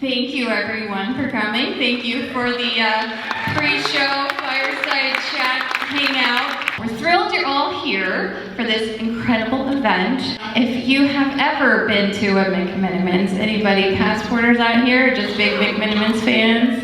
Thank you, everyone, for coming. Thank you for the pre-show fireside chat hangout. We're thrilled you're all here for this incredible event. If you have ever been to a McMenamins, anybody passporters out here, just big McMenamins fans?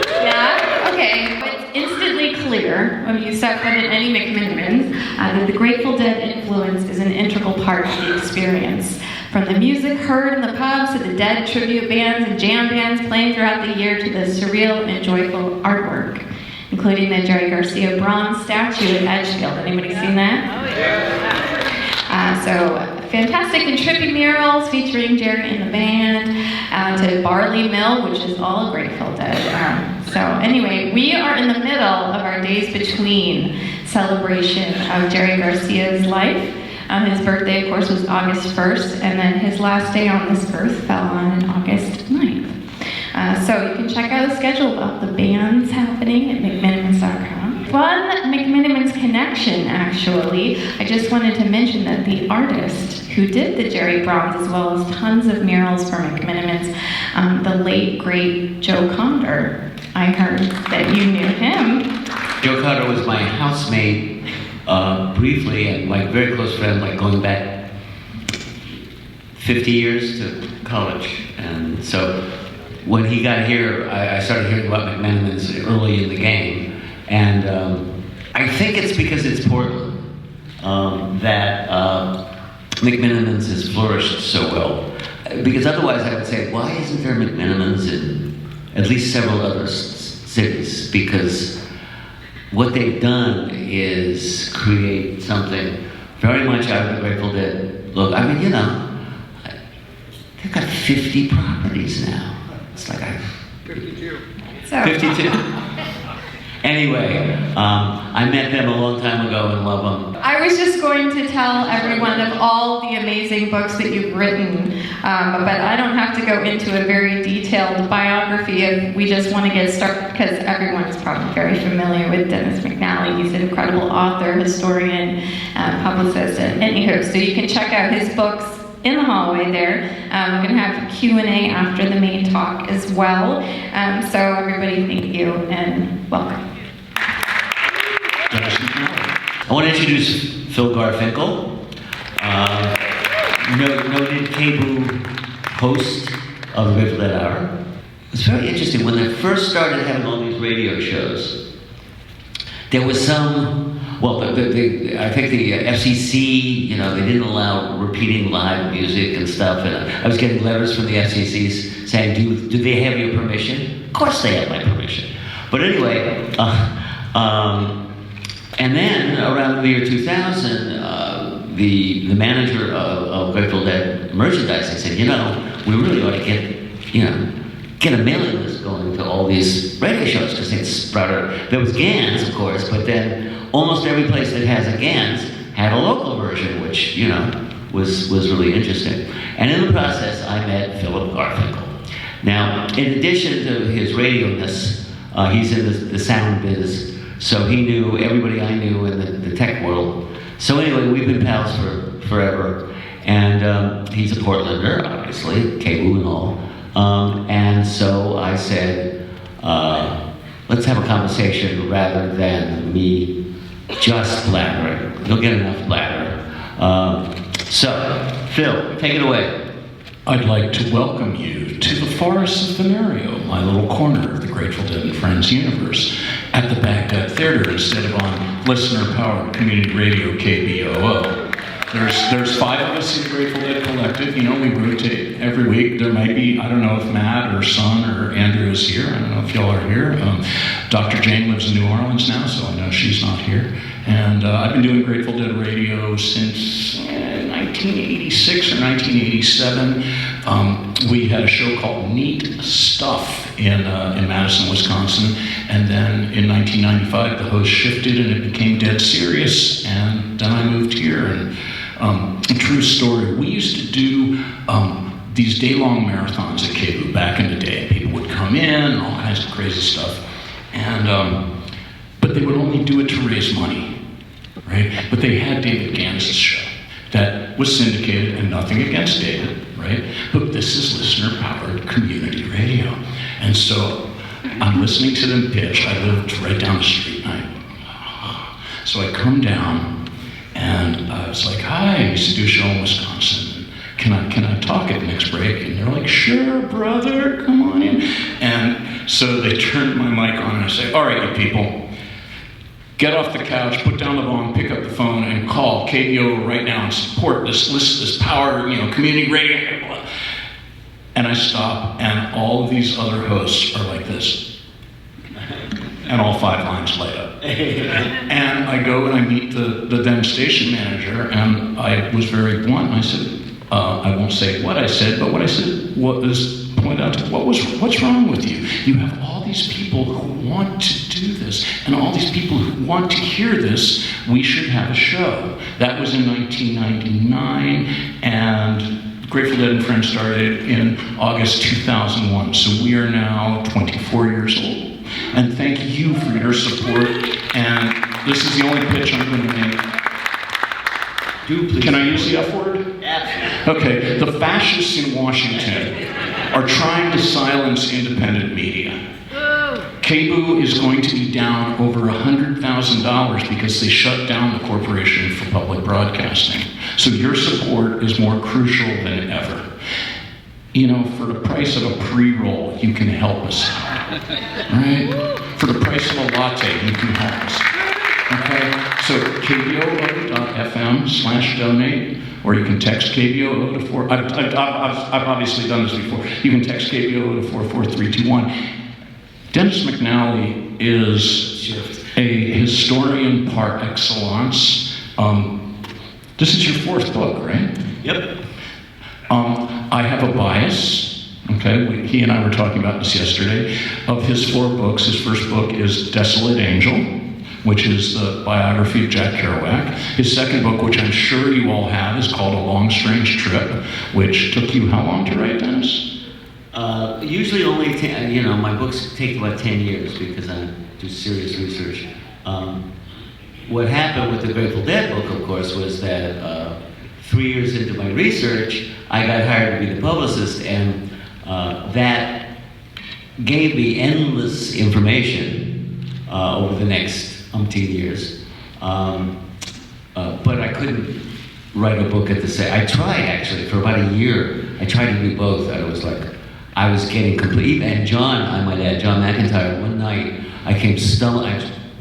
Yeah? Okay. It's instantly clear when you step foot in any McMenamins that the Grateful Dead influence is an integral part of the experience. From the music heard in the pubs to the Dead tribute bands and jam bands playing throughout the year to the surreal and joyful artwork, including the Jerry Garcia bronze statue at Edgefield. Anybody seen that? Oh, yeah. So fantastic and trippy murals featuring Jerry and the band, to Barley Mill, which is all Grateful Dead. So anyway, we are in the middle of our Days Between celebration of Jerry Garcia's life. His birthday, of course, was August 1st, and then his last day on this earth fell on August 9th. So you can check out the schedule about the bands happening at McMenamins.com. Fun McMenamins connection, actually. I just wanted to mention that the artist who did the Jerry Bronze, as well as tons of murals for McMenamins, the late, great Joe Condor. I heard that you knew him. Joe Condor was my housemate. Briefly, and like very close friend, like going back 50 years to college. And so when he got here, I started hearing about McMenamins early in the game. And I think it's because it's Portland that McMenamins has flourished so well. Because otherwise I would say, why isn't there McMenamins in at least several other cities? Because what they've done is create something very much out of the Grateful Dead look. I mean, you know, they've got 50 properties now. It's like 52. 52. Anyway, I met them a long time ago and love them. I was just going to tell everyone of all the amazing books that you've written, but I don't have to go into a very detailed biography if we just want to get started, because everyone's probably very familiar with Dennis McNally. He's an incredible author, historian, publicist, and anywho. So you can check out his books in the hallway there. We're going to have a Q&A after the main talk as well. So everybody, thank you and welcome. I want to introduce Phil Garfinkel, noted KBOO host of the Grateful Dead Hour. It's very interesting. When they first started having all these radio shows, there was some, well, I think the FCC, you know, they didn't allow repeating live music and stuff. And I was getting letters from the FCC saying, do they have your permission? Of course they had my permission. But anyway, and then around the year 2000, the manager of Grateful Dead merchandising said, you know, we really ought to get a mailing list going to all these radio shows, because it's broader. There was GANs, of course, but then almost every place that has a GANs had a local version, which, you know, was really interesting. And in the process, I met Philip Garfinkel. Now, in addition to his radio-ness, he's in the sound biz. So he knew everybody I knew in the tech world. So anyway, we've been pals for forever. And he's a Portlander, obviously, KBOO and all. And so I said, let's have a conversation rather than me just blabbering. You'll get enough blabbering. So, Phil, take it away. I'd like to welcome you to the Forests of Venerio, my little corner of the Grateful Dead and Friends universe, at the Bagdad Theater instead of on listener-powered community radio KBOO. There's 5 of us in the Grateful Dead Collective. You know, we rotate every week. There might be, I don't know if Matt or Son or Andrew is here. I don't know if y'all are here. Dr. Jane lives in New Orleans now, so I know she's not here. And I've been doing Grateful Dead radio since 1986 or 1987. We had a show called Neat Stuff in Madison, Wisconsin. And then in 1995, the host shifted and it became Dead Serious. And then I moved here. And a true story, we used to do these day-long marathons at KBOO back in the day. People would come in and all kinds of crazy stuff. And but they would only do it to raise money, right? But they had David Gans's show that was syndicated, and nothing against David, right? But this is listener-powered community radio. And so I'm listening to them pitch. I lived right down the street. So I come down, and I was like, "Hi, I used to do a show in Wisconsin. Can I talk at the next break?" And they're like, "Sure, brother, come on in." And so they turned my mic on, and I say, "All right, you people, get off the couch, put down the bong, pick up the phone, and call KBOO right now and support this power, community radio." And I stop, and all of these other hosts are like this. And all 5 lines light up. And I go and I meet the then station manager, and I was very blunt. I said, I won't say what I said, but what I said was point out to what's wrong with you? You have all these people who want to do this, and all these people who want to hear this. We should have a show. That was in 1999, and Grateful Dead and Friends started in August 2001, so we are now 24 years old. And thank you for your support, and this is the only pitch I'm going to make. Do please. Can I use the F word? Absolutely. Okay, the fascists in Washington are trying to silence independent media. KBOO is going to be down over $100,000 because they shut down the Corporation for Public Broadcasting. So your support is more crucial than ever. For the price of a pre-roll, you can help us out, right? For the price of a latte, you can help us. Okay? So kboo.fm/donate, or you can text KBOO to 4. I've obviously done this before. You can text KBOO to 44321. Dennis McNally is a historian par excellence. This is your 4th book, right? Yep. I have a bias, okay? He and I were talking about this yesterday. Of his 4 books, his first book is Desolate Angel, which is the biography of Jack Kerouac. His second book, which I'm sure you all have, is called A Long Strange Trip, which took you how long to write, Dennis? Usually only 10, my books take about 10 years because I do serious research. What happened with the Grateful Dead book, of course, was that 3 years into my research, I got hired to be the publicist, and that gave me endless information over the next umpteen years. But I couldn't write a book at the same. I tried actually for about a year. I tried to do both. I was getting complete. And John, I might add, John McIntyre. One night I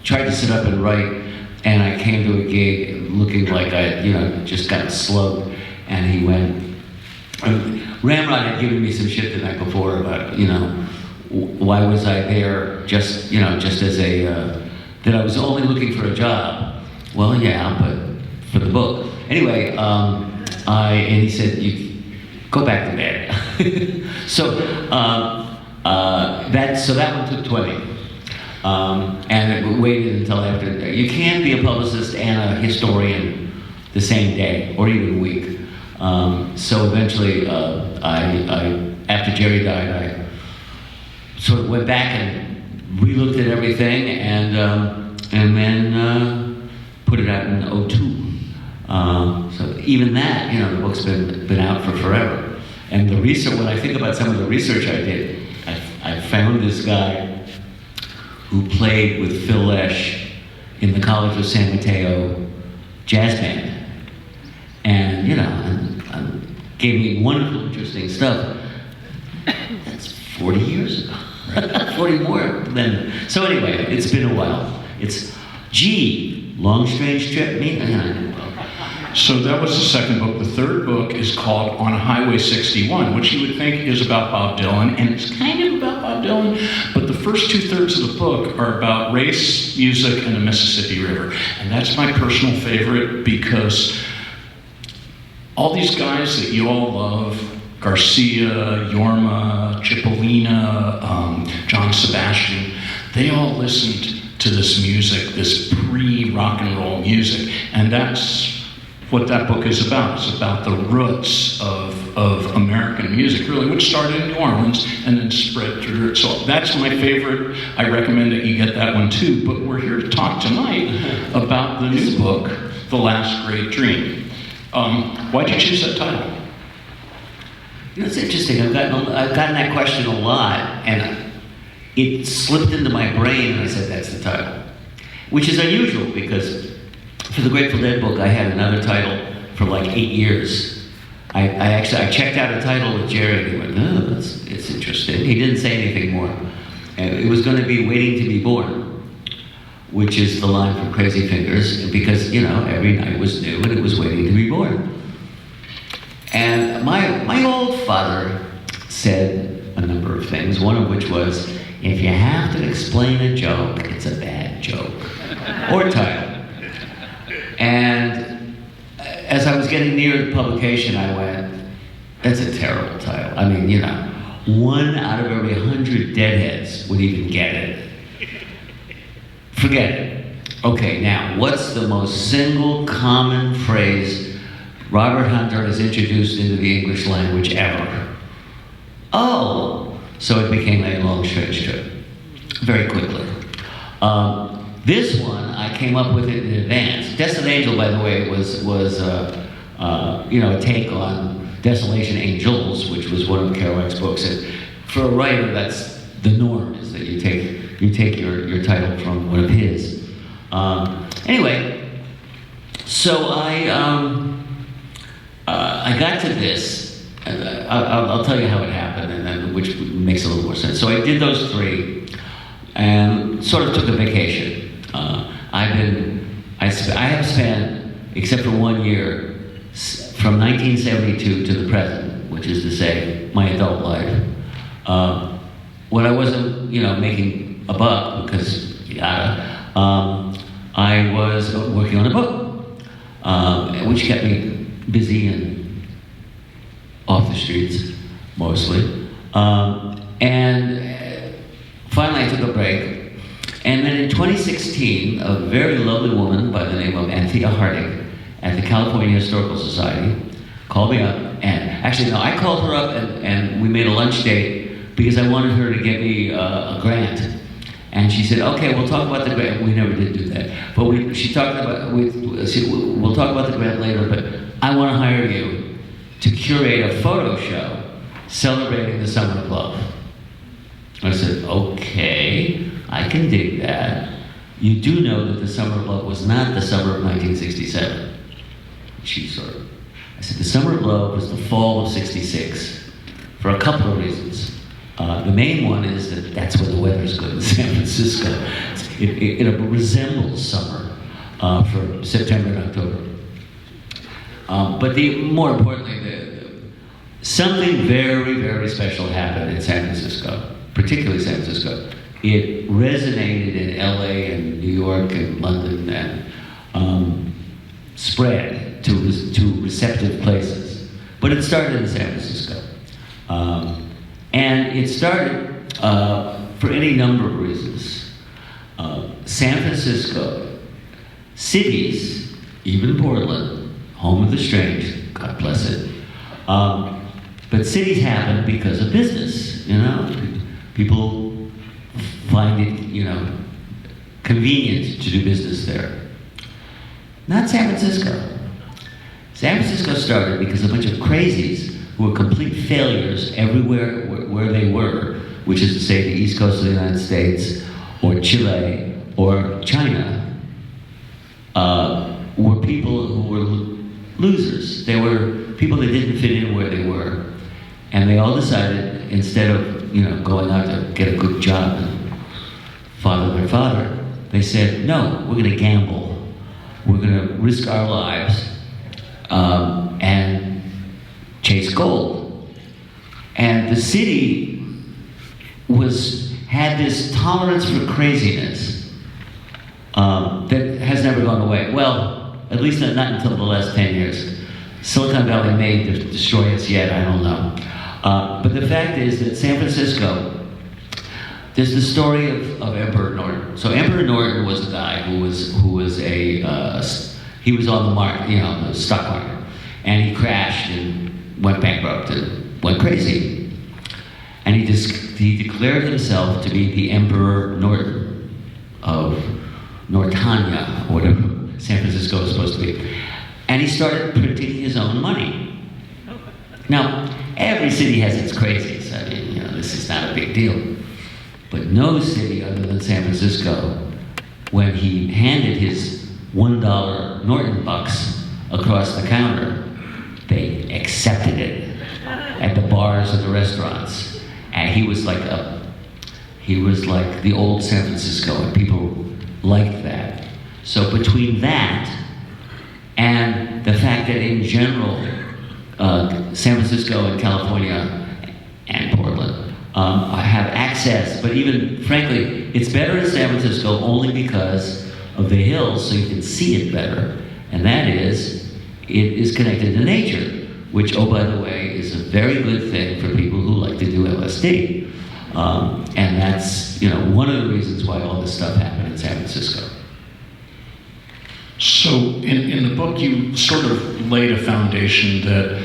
tried to sit up and write, and I came to a gig looking like I, just got slugged. And he went. Ramrod had given me some shit the night before about, why was I there just as that I was only looking for a job. Well, yeah, but for the book. Anyway, and he said, "You go back to bed." So that one took 20. And it waited until after. You can't be a publicist and a historian the same day or even a week. So eventually, after Jerry died, I sort of went back and re-looked at everything, and then put it out in 2002. So even that, the book's been out for forever. And the research, when I think about some of the research I did, I found this guy who played with Phil Lesh in the College of San Mateo jazz band. And, and gave me wonderful, interesting stuff. That's 40 years ago. 40 more then. So anyway, it's been a while. It's Long Strange Trip. So that was the second book. The third book is called On Highway 61, which you would think is about Bob Dylan, and it's kind of about Bob Dylan, but the first 2/3 of the book are about race, music, and the Mississippi River. And that's my personal favorite because all these guys that you all love, Garcia, Yorma, Cipollina, John Sebastian, they all listened to this music, this pre-rock and roll music, and that's what that book is about. It's about the roots of American music, really, which started in New Orleans and then spread through. So that's my favorite. I recommend that you get that one too. But we're here to talk tonight about the new book, The Last Great Dream. Why'd you choose that title? It's interesting. I've gotten that question a lot, and it slipped into my brain, and I said, that's the title. Which is unusual, because for the Grateful Dead book, I had another title for like 8 years. I checked out a title with Jerry, and he went, oh, it's interesting. He didn't say anything more. And it was going to be Waiting to be Born, which is the line from Crazy Fingers, because, you know, every night was new, and it was waiting to be born. And my old father said a number of things, one of which was, if you have to explain a joke, it's a bad joke, or title. And as I was getting near the publication, I went, that's a terrible title. I mean, you know, 1 out of every 100 deadheads would even get it. Forget it. Okay, now, what's the most single common phrase Robert Hunter has introduced into the English language ever? Oh, so it became a long stretch trip, very quickly. This one, I came up with it in advance. Desolate Angel, by the way, was you know, a take on Desolation Angels, which was one of Kerouac's books. And for a writer, that's the norm, is that you take your title from one of his. Anyway, so I got to this. I'll tell you how it happened, and then which makes a little more sense. So I did those 3, and sort of took a vacation. I have spent, except for 1 year, from 1972 to the present, which is to say, my adult life, when I wasn't, you know, making a buck, because I was working on a book, which kept me busy and off the streets, mostly. And finally I took a break. And then in 2016, a very lovely woman by the name of Anthea Harding at the California Historical Society called me up. And actually, no, I called her up and we made a lunch date because I wanted her to get me a grant. And she said, okay, we'll talk about the grant. We never did do that. But we'll talk about the grant later, but I want to hire you to curate a photo show celebrating the Summer of Love. I said, okay, I can dig that. You do know that the Summer of Love was not the summer of 1967. She sort of, I said, the Summer of Love was the fall of 66 for a couple of reasons. The main one is that that's when the weather's good in San Francisco. It resembles summer for September and October. But more importantly, something very, very special happened in San Francisco, particularly San Francisco. It resonated in LA and New York and London and spread to receptive places. But it started in San Francisco. And it started for any number of reasons. San Francisco, cities, even Portland, home of the strange, God bless it. But cities happen because of business, you know? People find it, you know, convenient to do business there. Not San Francisco. San Francisco started because a bunch of crazies who were complete failures everywhere where they were, which is to say the East Coast of the United States, or Chile, or China, were people who were losers. They were people that didn't fit in where they were. And they all decided, instead of, you know, going out to get a good job and father their father, they said, no, we're going to gamble. We're going to risk our lives and chase gold. And the city had this tolerance for craziness that has never gone away. Well, at least not until the last 10 years. Silicon Valley may destroy us yet, I don't know. But the fact is that San Francisco, there's the story of Emperor Norton. So Emperor Norton was a guy who was he was on the market, you know, the stock market, and he crashed and went bankrupt and went crazy. And he declared himself to be the Emperor Norton of Nortania, or whatever San Francisco is supposed to be. And he started printing his own money. Now, every city has its crazies. I mean, you know, this is not a big deal. but no city other than San Francisco, when he handed his $1 Norton bucks across the counter, they accepted it at the bars and the restaurants. And he was like the old San Francisco, and people liked that. So between that and the fact that in general, San Francisco and California and Portland have access, but even frankly, it's better in San Francisco only because of the hills, so you can see it better. And that is, it is connected to nature, which, oh, by the way, is a very good thing for people who like to do LSD. And that's, one of the reasons why all this stuff happened in San Francisco. So in the book, you sort of laid a foundation that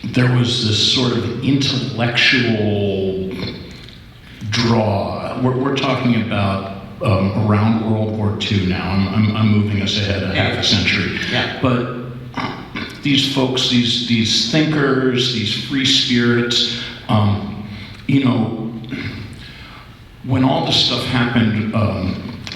there was this sort of intellectual draw. We're talking about around World War II now. I'm moving us ahead a half a century. Yeah. But these folks, these thinkers, these free spirits, when all this stuff happened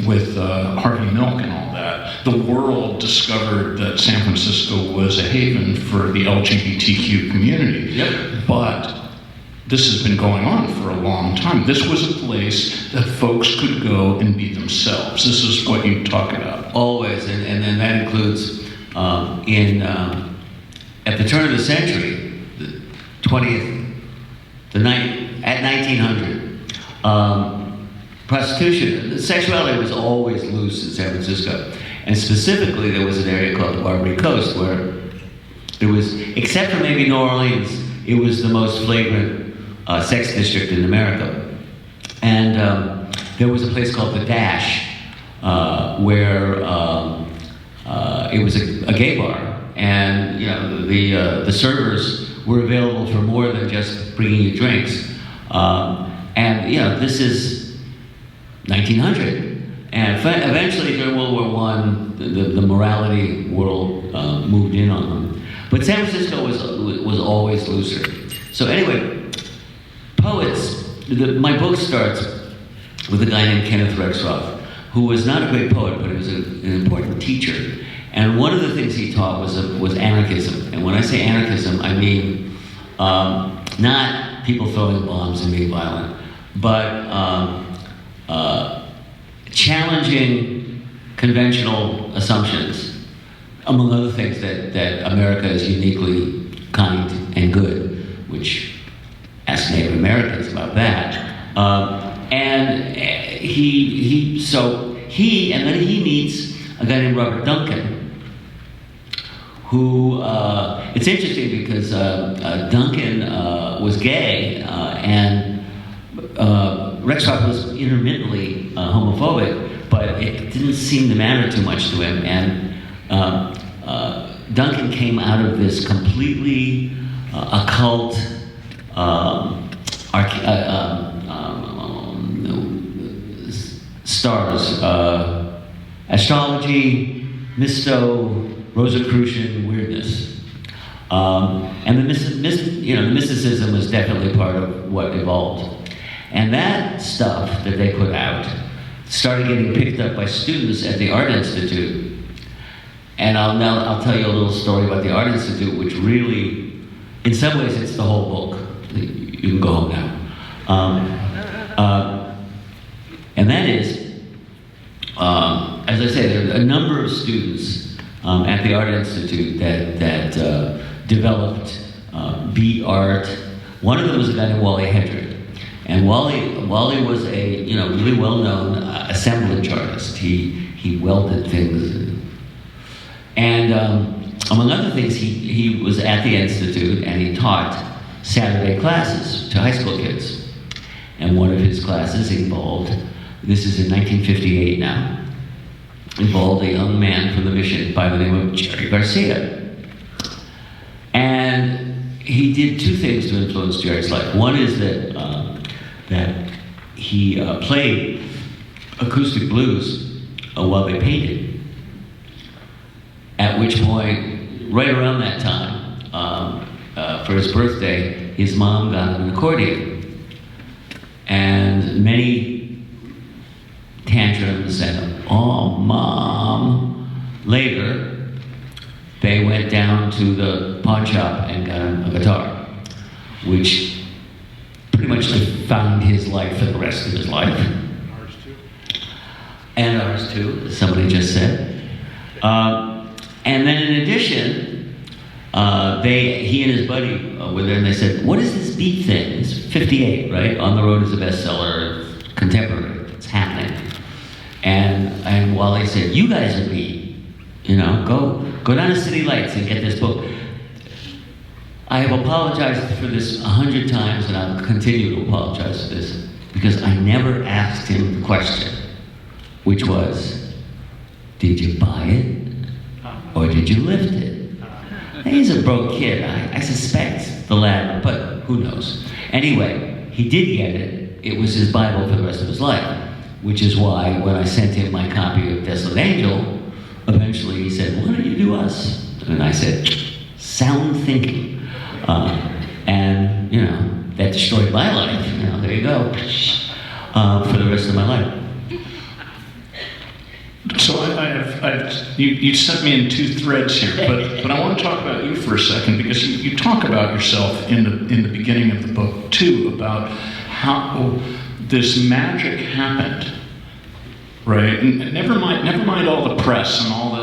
with Harvey Milk and all that, the world discovered that San Francisco was a haven for the LGBTQ community. Yep. But this has been going on for a long time. This was a place that folks could go and be themselves. This is what you talk about. Always, and then that includes at the turn of the century, the 20th, at 1900, prostitution, sexuality was always loose in San Francisco. And specifically, there was an area called the Barbary Coast where there was, except for maybe New Orleans, it was the most flagrant sex district in America. And there was a place called the Dash, where it was a gay bar. And the servers were available for more than just bringing you drinks. And this is 1900. And eventually, during World War I, the morality world moved in on them. But San Francisco was always looser. So anyway, poets. My book starts with a guy named Kenneth Rexroth, who was not a great poet, but he was an important teacher. And one of the things he taught was anarchism. And when I say anarchism, I mean not people throwing bombs and being violent, but challenging conventional assumptions, among other things that America is uniquely kind and good, which ask Native Americans about that. And then he meets a guy named Robert Duncan, who, it's interesting because Duncan was gay, and Rexroth was intermittently homophobic, but it didn't seem to matter too much to him. And Duncan came out of this completely occult, stars, astrology, mysto, Rosicrucian weirdness. And the mysticism was definitely part of what evolved. And that stuff that they put out started getting picked up by students at the Art Institute. And I'll tell you a little story about the Art Institute, which really, in some ways, it's the whole book. You can go home now. And that is, as I say, there are a number of students at the Art Institute that developed beat art. One of them was a guy named Wally Hedrick. And Wally was a really well-known assemblage artist. He welded things, and among other things, he was at the Institute and he taught Saturday classes to high school kids. And one of his classes involved, this is in 1958 now, involved a young man from the mission by the name of Jerry Garcia. And he did two things to influence Jerry's life. One is that he played acoustic blues while they painted. At which point, right around that time, for his birthday, his mom got him an accordion. And down to the pawn shop and got him a guitar, which pretty much defined his life for the rest of his life. Ours too. And ours too, as somebody just said. And then in addition, he and his buddy were there, and they said, "What is this beat thing? It's 58, right? On the Road is a bestseller, contemporary. It's happening." And Wally said, "You guys are beat. Go down to City Lights and get this book." I have apologized for this 100 times, and I'll continue to apologize for this, because I never asked him the question, which was, did you buy it, or did you lift it? He's a broke kid. I suspect the latter, but who knows? Anyway, he did get it. It was his Bible for the rest of his life, which is why when I sent him my copy of Desolate Angel, eventually he said, "Why don't you do us?" And I said, "Sound thinking." And, that destroyed my life. There you go. For the rest of my life. So you sent me in two threads here, but I want to talk about you for a second, because you talk about yourself in the beginning of the book too, about how this magic happened, right? And never mind all the press and all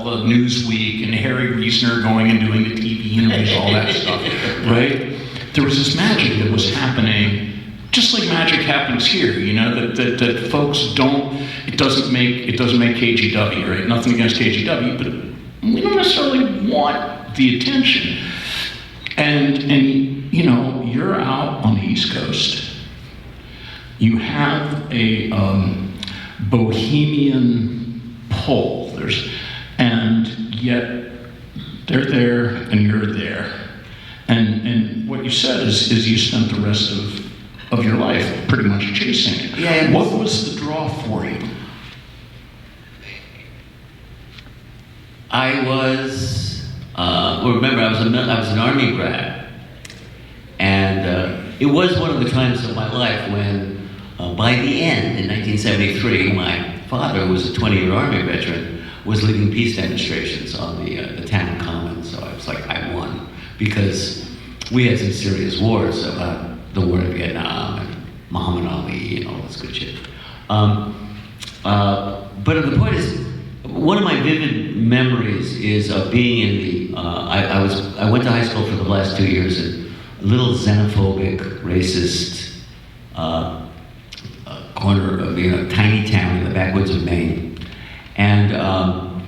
the Newsweek and Harry Reasoner going and doing the TV interviews, all that stuff, right? There was this magic that was happening. Just like magic happens here, that folks don't. It doesn't make KGW, right? Nothing against KGW, but we don't necessarily want the attention. And you're out on the East Coast. You have a bohemian pull. And yet they're there and you're there. And what you said is you spent the rest of your life pretty much chasing it. Yeah. What was the draw for you? I was, remember, I was an Army grad, and it was one of the times of my life when, by the end, in 1973, my father, who was a 20-year Army veteran, was leading peace demonstrations on the town common. So I was like, I won, because we had some serious wars about the war in Vietnam and Muhammad Ali and all this good shit. But the point is, one of my vivid memories is of being in the. I went to high school for the last 2 years in a little xenophobic, racist corner of a tiny town in the backwoods of Maine. And I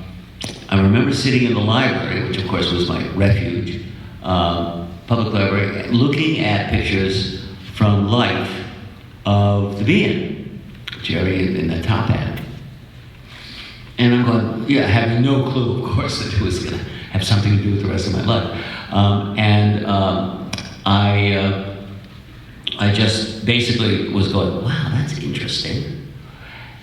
remember sitting in the library, which of course was my refuge, public library, looking at pictures from life of the being, Jerry in the top hat. And I'm going, having no clue, of course, that it was going to have something to do with the rest of my life. I just basically was going, wow, that's interesting.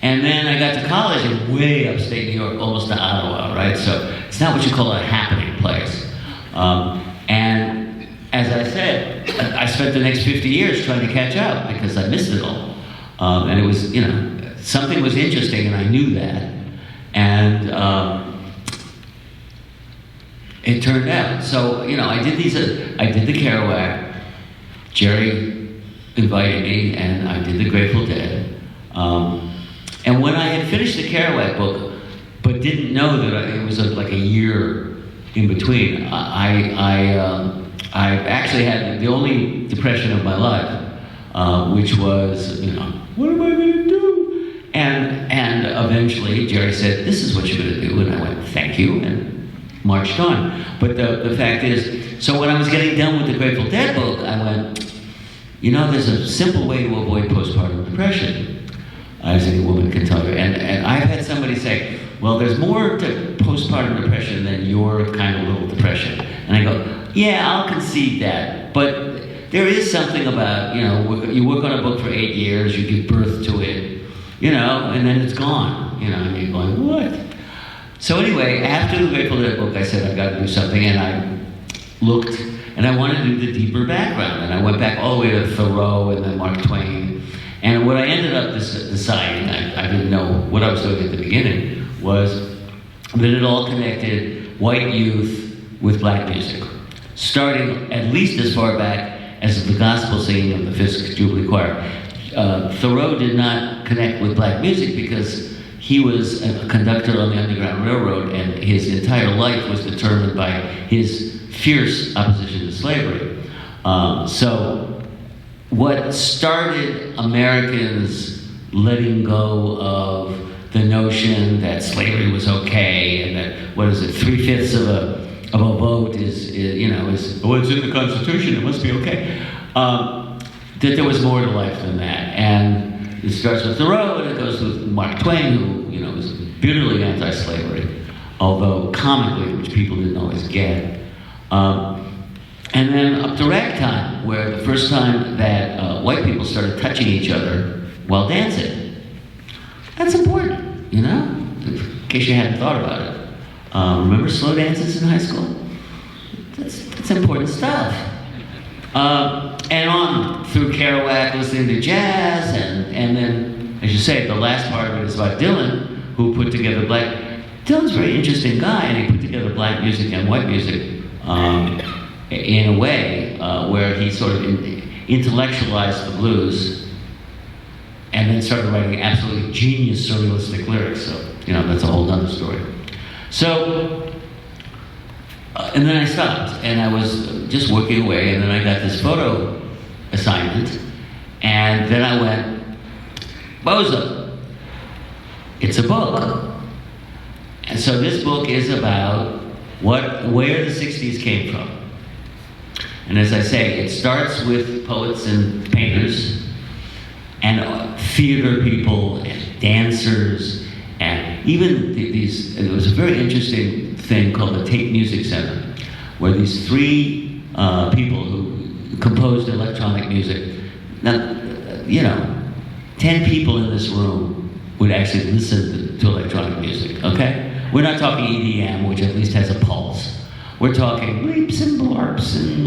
And then I got to college in way upstate New York, almost to Ottawa, right? So it's not what you call a happening place. And as I said, I spent the next 50 years trying to catch up because I missed it all. And it was, something was interesting, and I knew that. And it turned out. So, I did the Kerouac. Jerry invited me, and I did the Grateful Dead. And when I had finished the Kerouac book, but didn't know that it was like a year in between, I actually had the only depression of my life, which was, what am I going to do? And eventually Jerry said, this is what you're going to do. And I went, thank you, and marched on. But the fact is, so when I was getting done with the Grateful Dead book, I went, there's a simple way to avoid postpartum depression, as any woman can tell you. And I've had somebody say, well, there's more to postpartum depression than your kind of little depression. And I go, yeah, I'll concede that. But there is something about, you work on a book for 8 years, you give birth to it, and then it's gone. And you're going, what? So anyway, after the Grateful Dead book, I said, I've got to do something. And I looked, and I wanted to do the deeper background. And I went back all the way to Thoreau and then Mark Twain. And what I ended up deciding, I didn't know what I was doing at the beginning, was that it all connected white youth with black music, starting at least as far back as the gospel singing of the Fisk Jubilee Choir. Thoreau did not connect with black music because he was a conductor on the Underground Railroad, and his entire life was determined by his fierce opposition to slavery. So what started Americans letting go of the notion that slavery was okay, and that, what is it, 3/5 of a vote is well, it's in the Constitution, it must be okay. That there was more to life than that. And it starts with Thoreau, and it goes with Mark Twain, who was bitterly anti-slavery, although comically, which people didn't always get. And then up to ragtime, where the first time that white people started touching each other while dancing. That's important, in case you hadn't thought about it. Remember slow dances in high school? That's important stuff. And on through Kerouac, listening to jazz, and then, as you say, the last part of it is about Dylan, who put together Dylan's a very interesting guy, and he put together black music and white music in a way where he sort of intellectualized the blues, and then started writing absolutely genius surrealistic lyrics. So, that's a whole other story. So, and then I stopped, and I was just working away, and then I got this photo assignment, and then I went, bozo, it's a book. And so this book is about where the 60s came from. And as I say, it starts with poets and painters, and theater people, and dancers, and even these, and it was a very interesting thing called the Tate Music Center, where these three people who composed electronic music, now, 10 people in this room would actually listen to electronic music, okay? We're not talking EDM, which at least has a pulse. We're talking bleeps and blarps and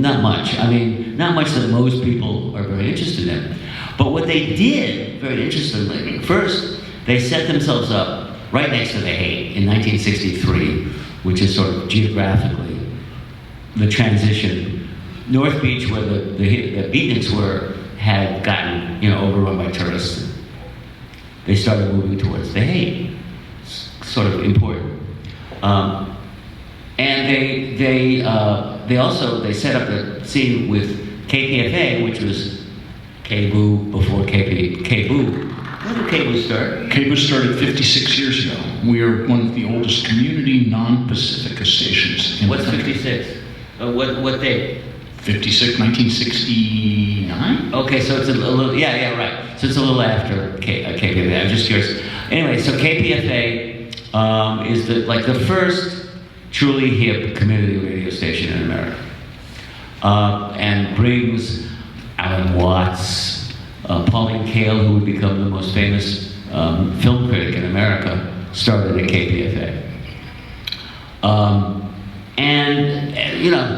not much. I mean, not much that most people are very interested in. But what they did, very interestingly, first, they set themselves up right next to the Haight in 1963, which is sort of geographically the transition. North Beach, where the beatniks were, had gotten overrun by tourists. They started moving towards the Haight. Sort of important. And they also set up a scene with KPFA, which was KBOO before KBOO. When did KBOO start? KBOO started 56 years ago. We are one of the oldest community non-Pacifica stations in What's the country. 56? What date? 56, 1969? Okay, so it's a little, yeah, right. So it's a little after KPFA. I'm just curious. Anyway, so KPFA is the first truly hip community radio station in America, and brings Alan Watts, Pauline Kael, who would become the most famous film critic in America, started at KPFA. And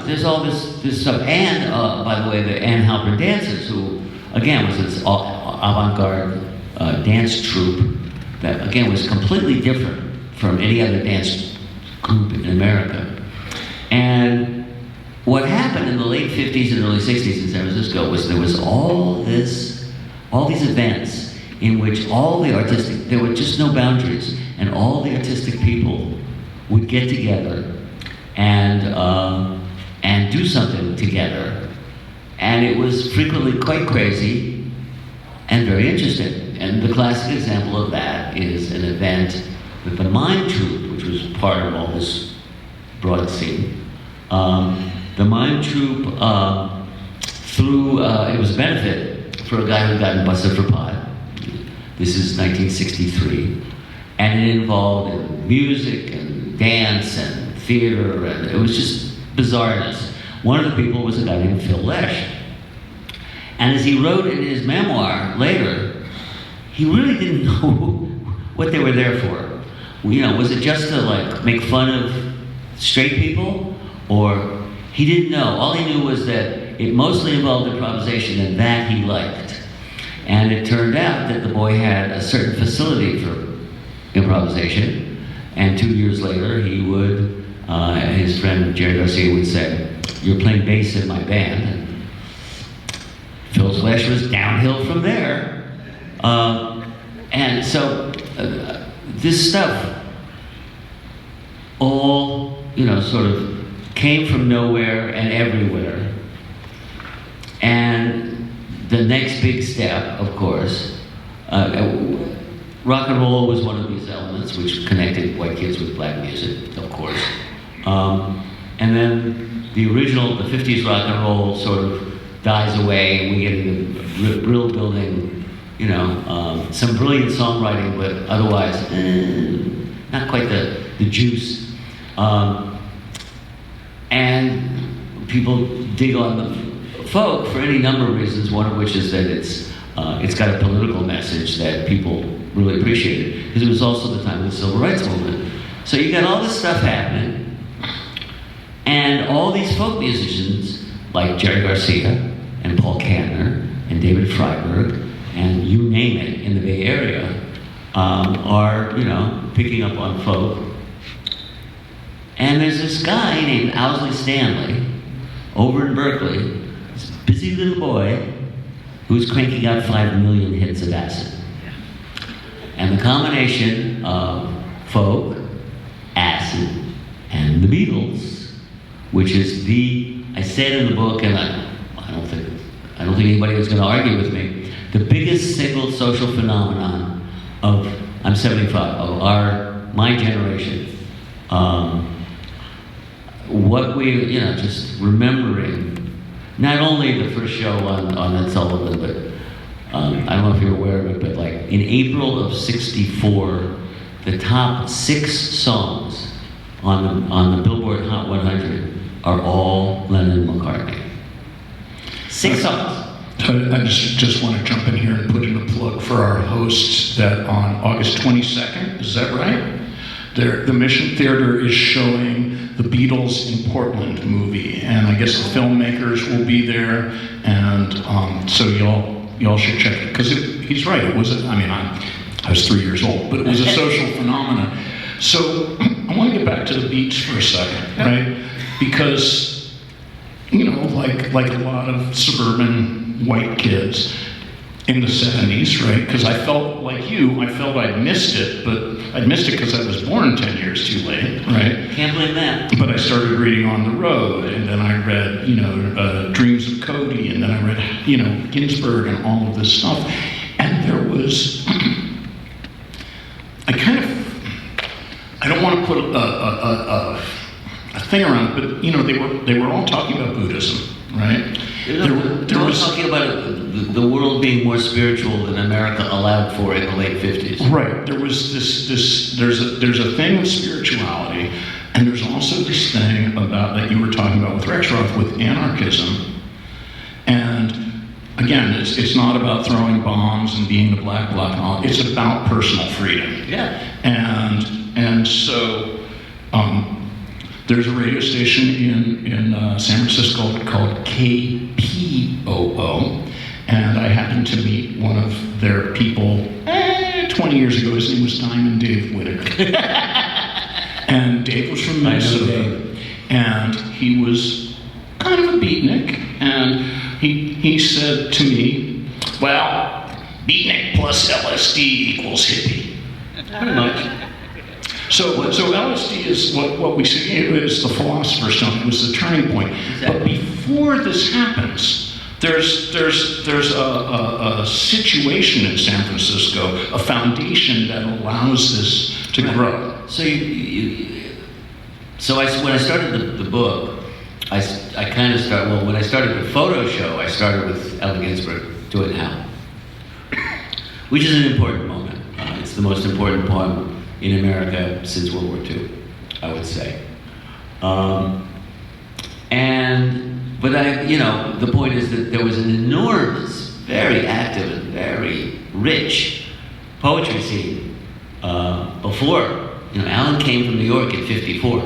there's all this stuff. And by the way, the Ann Halpern Dancers, who again was this avant-garde dance troupe that again was completely different from any other dance group in America. And what happened in the late 50s and early 60s in San Francisco was there was all these events in which there were just no boundaries, and all the artistic people would get together and do something together. And it was frequently quite crazy and very interesting. And the classic example of that is an event with the Mime Troupe, which was part of all this broad scene. The Mime Troupe it was a benefit for a guy who got busted for pot. This is 1963. And it involved music and dance and theater, and it was just bizarreness. One of the people was a guy named Phil Lesh. And as he wrote in his memoir later, he really didn't know what they were there for. Was it just to make fun of straight people? Or he didn't know. All he knew was that it mostly involved improvisation, and that he liked. And it turned out that the boy had a certain facility for improvisation, and 2 years later he would his friend Jerry Garcia would say, "You're playing bass in my band." And Phil's Flesh was downhill from there. And so this stuff all, sort of came from nowhere and everywhere. And the next big step, of course, rock and roll was one of these elements which connected white kids with black music, of course. And then the 50s rock and roll sort of dies away, and we get into brill building, some brilliant songwriting, but otherwise, not quite the juice. And people dig on the folk for any number of reasons, one of which is that it's got a political message that people really appreciated, because it was also the time of the Civil Rights Movement. So you got all this stuff happening, and all these folk musicians, like Jerry Garcia, and Paul Kantner, and David Freiberg, and you name it in the Bay Area, are, picking up on folk. And there's this guy named Owsley Stanley, over in Berkeley, this busy little boy, who's cranking out 5 million hits of acid. And the combination of folk, acid, and the Beatles, which is I said in the book, and I don't think anybody was going to argue with me, the biggest single social phenomenon of, I'm 75, of my generation. What we, just remembering, not only the first show on Ed Sullivan, but I don't know if you're aware of it, but like in April of '64, the top 6 songs on the Billboard Hot 100 are all Lennon and McCartney. 6 songs. I just want to jump in here and put in a plug for our hosts that on August 22nd, is that right? The Mission Theater is showing the Beatles in Portland movie, and I guess the filmmakers will be there, and so y'all should check it, because he's right. It was I was 3 years old, but it was a social phenomenon. So I want to get back to the beats for a second, right? Because like a lot of suburban white kids in the 70s, right? Because I felt like I felt I'd missed it, but I'd missed it because I was born 10 years too late, right? Can't blame that. But I started reading On the Road, and then I read, Dreams of Cody, and then I read, Ginsberg and all of this stuff. And there was, I don't want to put a thing around it, but they were all talking about Buddhism, right? They were talking about the world being more spiritual than America allowed for in the late 50s. Right. There was there's a thing of spirituality, and there's also this thing about that you were talking about with Rexroth, with anarchism. And again, it's not about throwing bombs and being the black bloc and all. It's about personal freedom. Yeah. And so there's a radio station in San Francisco called KBOO, and I happened to meet one of their people 20 years ago. His name was Diamond Dave Whitaker. And Dave was from Minnesota, and he was kind of a beatnik, and he said to me, well, beatnik plus LSD equals hippie. Pretty much. So LSD is what we see, it is the philosopher's stone, it was the turning point. Exactly. But before this happens, there's a situation in San Francisco, a foundation that allows this to grow. So when I started the book, I kind of started, when I started the photo show, I started with Allen Ginsberg, Do It Now, which is an important moment. It's the most important poem in America since World War II, I would say. But the point is that there was an enormous, very active and very rich poetry scene before. Allen came from New York in '54,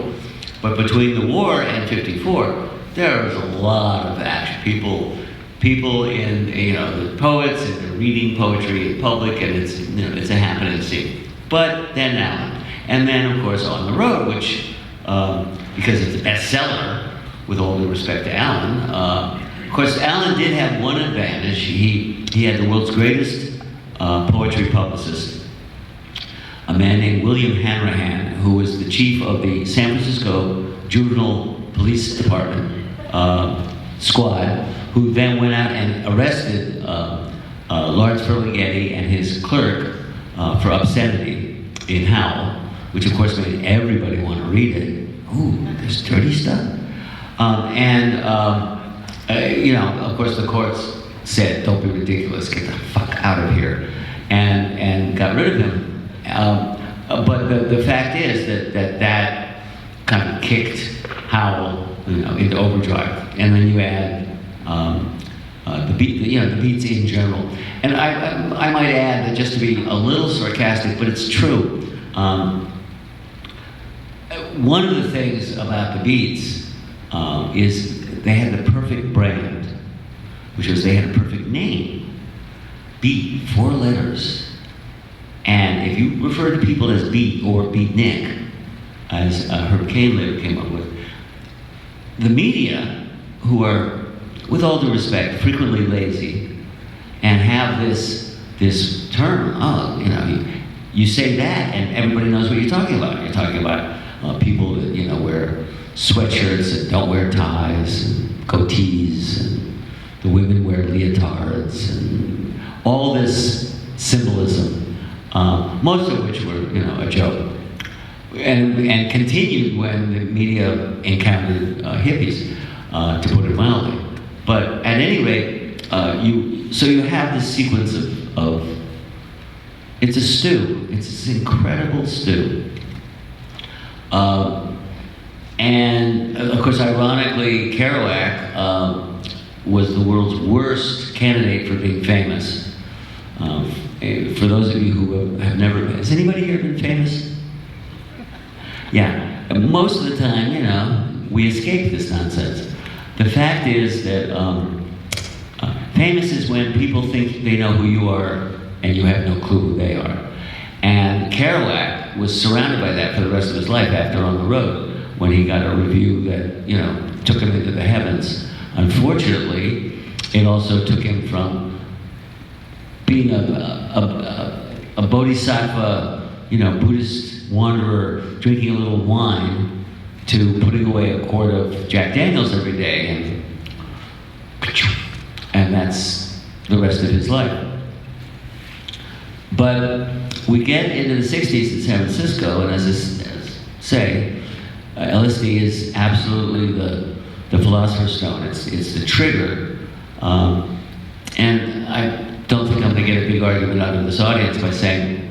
but between the war and '54, there was a lot of action. People in, the poets, and they're reading poetry in public, and it's a happening scene. But then Allen, and then of course On the Road, which because it's a bestseller, with all due respect to Alan. Of course, Alan did have one advantage. He had the world's greatest poetry publicist, a man named William Hanrahan, who was the chief of the San Francisco Juvenile Police Department squad, who then went out and arrested Lawrence Ferlinghetti and his clerk for obscenity in Howl, which of course made everybody want to read it. Ooh, there's dirty stuff. You know, of course the courts said, don't be ridiculous, get the fuck out of here, and got rid of him. But the fact is that kind of kicked Howl, you know, into overdrive, and then you add the beats in general. And I might add that, just to be a little sarcastic, but it's true. One of the things about the Beats is they had the perfect brand, which was they had a perfect name. Beat, 4 letters. And if you refer to people as Beat or Beatnik, as Herb Cain later came up with, the media, who are, with all due respect, frequently lazy, and have this term, oh, you know, you say that and everybody knows what you're talking about. You're talking about people that, you know, wear sweatshirts and don't wear ties, and goatees, and the women wear leotards, and all this symbolism, most of which were, you know, a joke, and continued when the media encountered hippies, to put it mildly. But at any rate, you have this sequence of it's a stew. It's this incredible stew. And of course, ironically, Kerouac was the world's worst candidate for being famous. For those of you who have never been, has anybody here been famous? Yeah, and most of the time, you know, we escape this nonsense. The fact is that famous is when people think they know who you are and you have no clue who they are. And Kerouac was surrounded by that for the rest of his life after On the Road, when he got a review that, you know, took him into the heavens. Unfortunately, it also took him from being a bodhisattva, you know, Buddhist wanderer, drinking a little wine, to putting away a quart of Jack Daniels every day, and that's the rest of his life. But we get into the 60s in San Francisco, and as I say, LSD is absolutely the philosopher's stone. It's the trigger. And I don't think I'm going to get a big argument out of this audience by saying,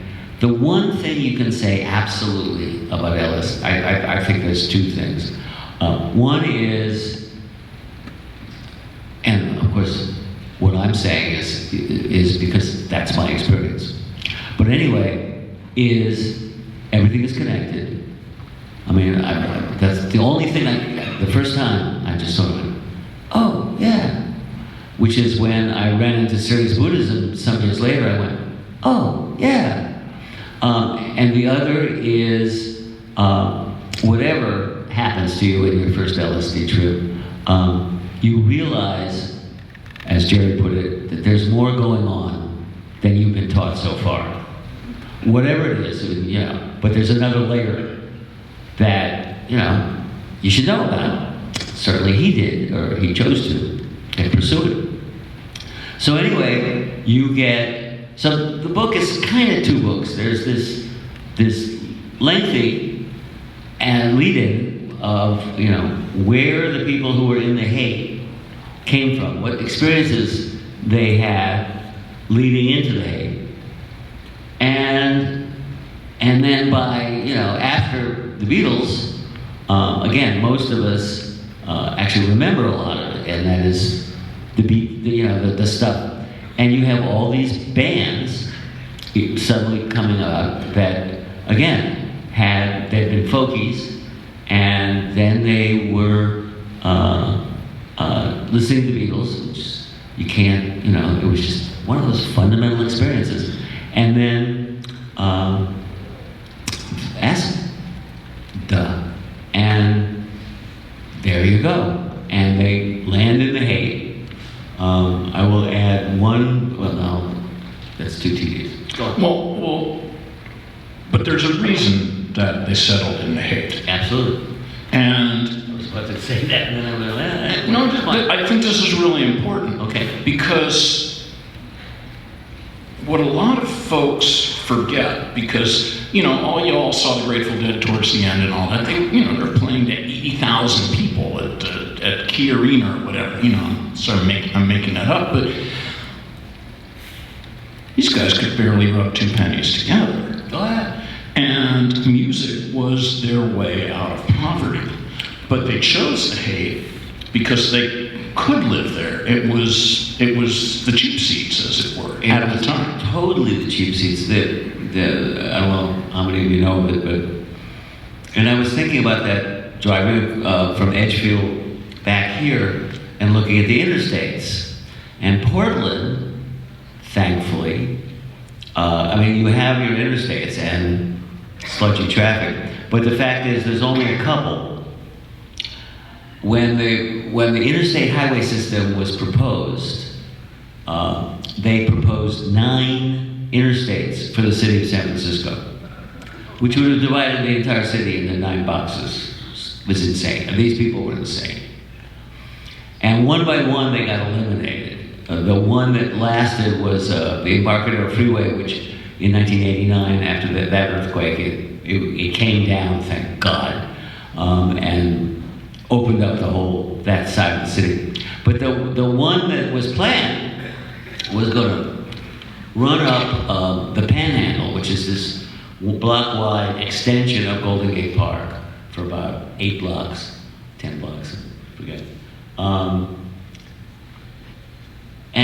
the one thing you can say absolutely about LSD, I think there's 2 things. One is, and of course, what I'm saying is because that's my experience. But anyway, is everything is connected. I mean, that's the only thing the first time I just sort of went, oh, yeah. Which is when I ran into serious Buddhism some years later, I went, oh, yeah. And the other is whatever happens to you in your first LSD trip, you realize, as Jerry put it, that there's more going on than you've been taught so far. Whatever it is, you know, but there's another layer that, you know, you should know about. Certainly he did, or he chose to, and pursue it. So anyway, so the book is kind of 2 books. There's this lengthy and lead-in of, you know, where the people who were in the hate came from, what experiences they had leading into the hate. And then by, you know, after the Beatles, again, most of us actually remember a lot of it, and that is the stuff. And you have all these bands suddenly coming up that, again, they'd been folkies, and then they were listening to the Beatles, which you can't, you know, it was just one of those fundamental experiences. And then acid. Duh. And that's too tedious. Go on. Well, but there's a reason that they settled in The Hague. Absolutely. And I was about to say that, and then I went, no, I think this is really important. Okay. Because what a lot of folks forget, because, you all saw the Grateful Dead towards the end and all that. They're playing to 80,000 people at Key Arena or whatever, So I'm making that up, but these guys could barely rub two pennies together. Go ahead. And music was their way out of poverty. But they chose The Hague because they could live there. It was the cheap seats, as it were, at the time. Totally the cheap seats. I don't know how many of you know of it, and I was thinking about that driving from Edgefield back here and looking at the interstates. And Portland, thankfully, you have your interstates and sludgy traffic, but the fact is there's only a couple. When the interstate highway system was proposed, they proposed 9 interstates for the city of San Francisco, which would have divided the entire city into 9 boxes. It was insane. And these people were insane. And one by one, they got eliminated. The one that lasted was the Embarcadero Freeway, which in 1989, after that earthquake, it came down, thank God, and opened up that side of the city. But the one that was planned was going to run up the Panhandle, which is this block-wide extension of Golden Gate Park for about 8 blocks, 10 blocks, I forget. And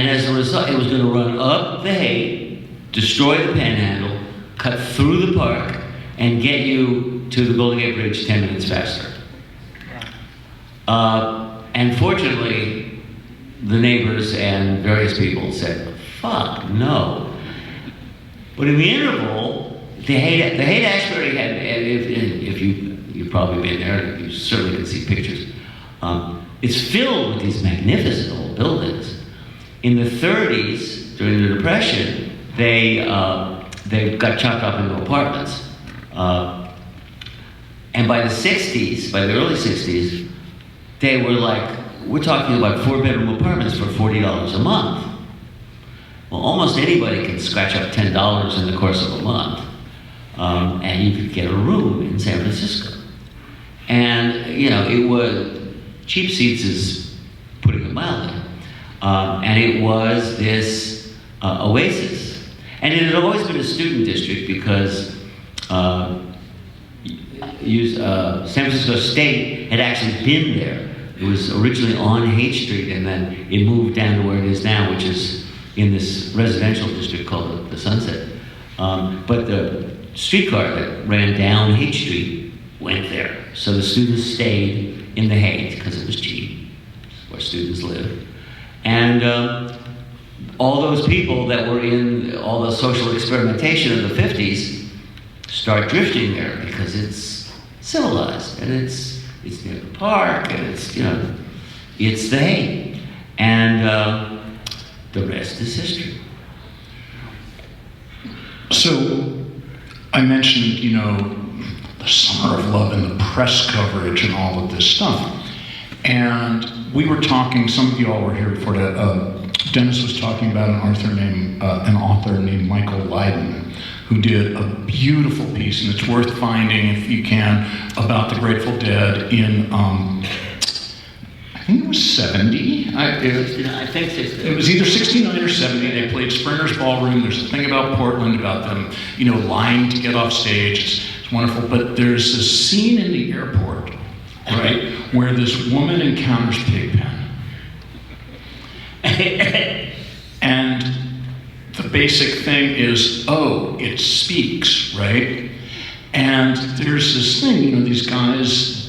as a result, it was going to run up the Hague, destroy the Panhandle, cut through the park, and get you to the Golden Gate Bridge 10 minutes faster. And fortunately, the neighbors and various people said, fuck, no. But in the interval, the Haight-Ashbury had, if you've probably been there, you certainly can see pictures, it's filled with these magnificent old buildings. In the 30s, during the Depression, they got chopped up into apartments. And by the 60s, by the early 60s, they were we're talking about 4-bedroom apartments for $40 a month. Well, almost anybody can scratch up $10 in the course of a month, and you could get a room in San Francisco. And, it was, cheap seats is putting it mildly. And it was this oasis. And it had always been a student district because San Francisco State had actually been there. It was originally on Haight Street, and then it moved down to where it is now, which is in this residential district called the Sunset. But the streetcar that ran down Haight Street went there. So the students stayed in the Haight because it was cheap, where students lived. And all those people that were in all the social experimentation of the 50s start drifting there because it's civilized and it's near the park and it's the Haight. And the rest is history. So I mentioned, the Summer of Love and the press coverage and all of this stuff. And we were talking, some of you all were here before that, Dennis was talking about an author named Michael Lydon, who did a beautiful piece, and it's worth finding if you can, about the Grateful Dead in, I think it was 70. I think 60. It was either 69 or 70. They played Springer's Ballroom. There's a thing about Portland, about them, lying to get off stage. It's wonderful. But there's this scene in the airport, right, where this woman encounters Pigpen. And the basic thing is, it speaks, right? And there's this thing, these guys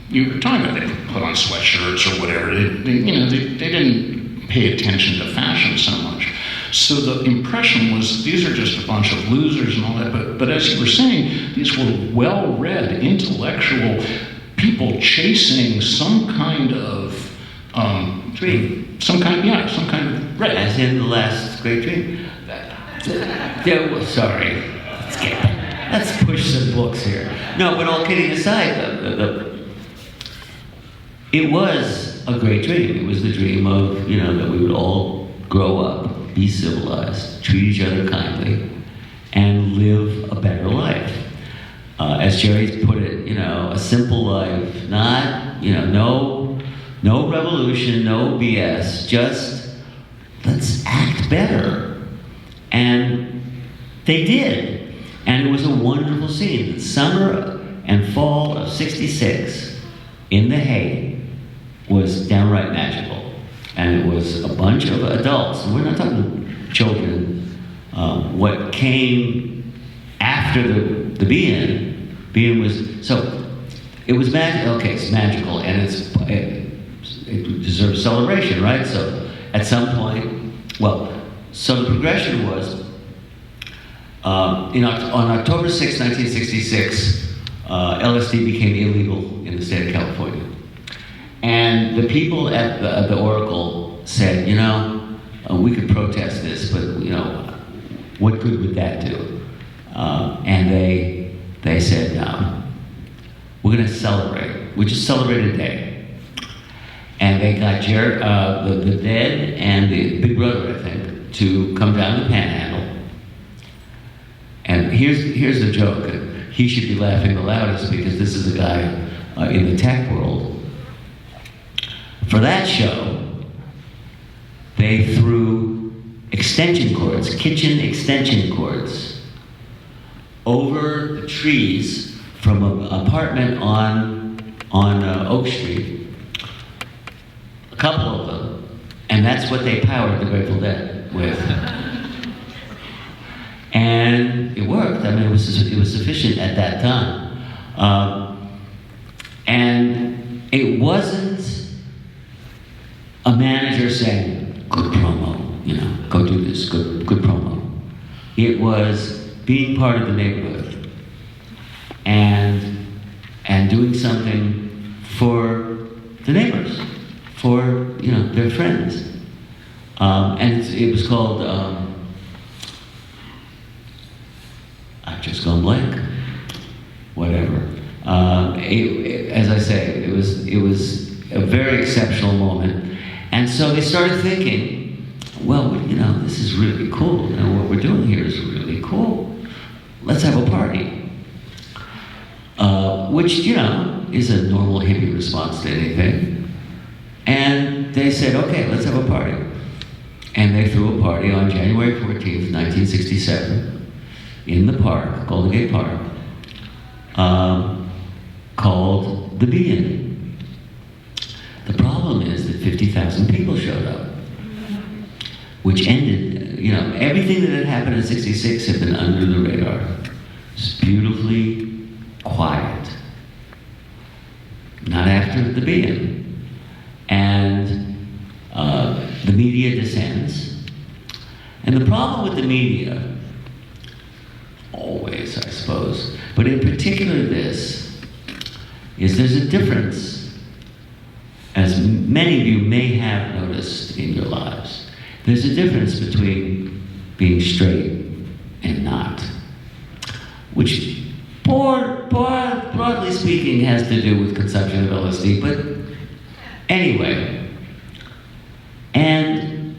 you were talking about, they put on sweatshirts or whatever. They didn't pay attention to fashion so much. So the impression was, these are just a bunch of losers and all that. But as you were saying, these were well-read, intellectual people chasing some kind of dream. Some kind of Right, as in the last great dream. Sorry, let's push some books here. No, but all kidding aside, it was a great dream. It was the dream of, that we would all grow up, be civilized, treat each other kindly, and live a better life. As Jerry's put it, a simple life, not, no revolution, no BS, just let's act better. And they did. And it was a wonderful scene. The summer and fall of '66 in the hay was downright magical. And it was a bunch of adults. And we're not talking children. What came after the be-in was, so it was magical. Okay, it's magical, and it deserves celebration, right? So at some point, so the progression was, on October 6, 1966, LSD became illegal in the state of California. And the people at the Oracle said, we could protest this, but, what good would that do? And they said, no, we're going to celebrate. We just celebrate a day. And they got the Dead and the Big Brother, I think, to come down the Panhandle. And here's the joke. He should be laughing the loudest because this is a guy in the tech world. For that show, they threw extension cords, kitchen extension cords, over the trees from an apartment on Oak Street. A couple of them. And that's what they powered the Grateful Dead with. And it worked. I mean, it was sufficient at that time. And it wasn't a manager saying, good promo, go do this, good promo. It was being part of the neighborhood and doing something for the neighbors, for their friends. And it was called, I've just gone blank. Whatever. As I say, it was a very exceptional moment. And so they started thinking, well, this is really cool. What we're doing here is really cool. Let's have a party. Which, is a normal hippie response to anything. And they said, okay, let's have a party. And they threw a party on January 14th, 1967, in the park, Golden Gate Park, called The Be-In. The problem is that 50,000 people showed up, which ended, everything that had happened in '66 had been under the radar. It's beautifully quiet. Not after the Be-In. And the media descends. And the problem with the media, always, I suppose, but in particular this, is there's a difference, as many of you may have noticed in your lives. There's a difference between being straight and not, which broadly speaking has to do with consumption of LSD, but anyway. And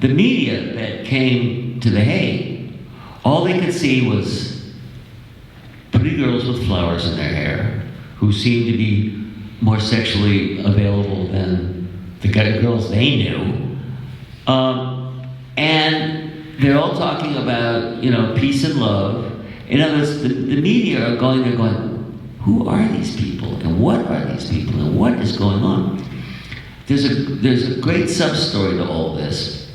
the media that came to the hay, all they could see was pretty girls with flowers in their hair who seemed to be more sexually available than the girls they knew. And they're all talking about, peace and love. In other words, the media are going, they're going, who are these people? And what are these people? And what is going on? There's a great sub-story to all this,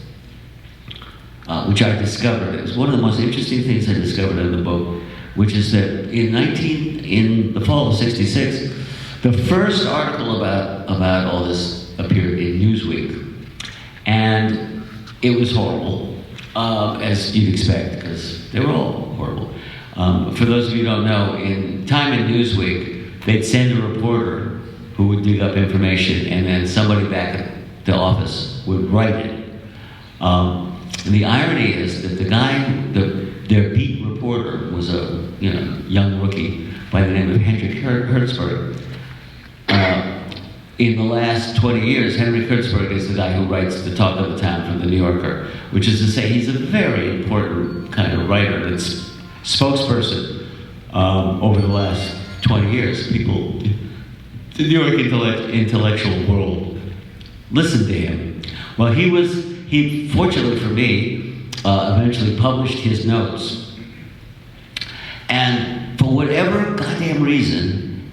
which I discovered. It was one of the most interesting things I discovered in the book, which is that in the fall of '66, the first article about all this appeared in Newsweek, and it was horrible, as you'd expect, because they were all horrible. For those of you who don't know, in Time and Newsweek, they'd send a reporter who would dig up information, and then somebody back at the office would write it. And the irony is that the guy, their beat reporter was a young rookie by the name of Hendrik Hertzberg. In the last 20 years, Hendrik Hertzberg is the guy who writes the talk of the town from the New Yorker, which is to say he's a very important kind of writer that's spokesperson over the last 20 years. People, the New York intellectual world listened to him. Well, he fortunately for me, eventually published his notes. And for whatever goddamn reason,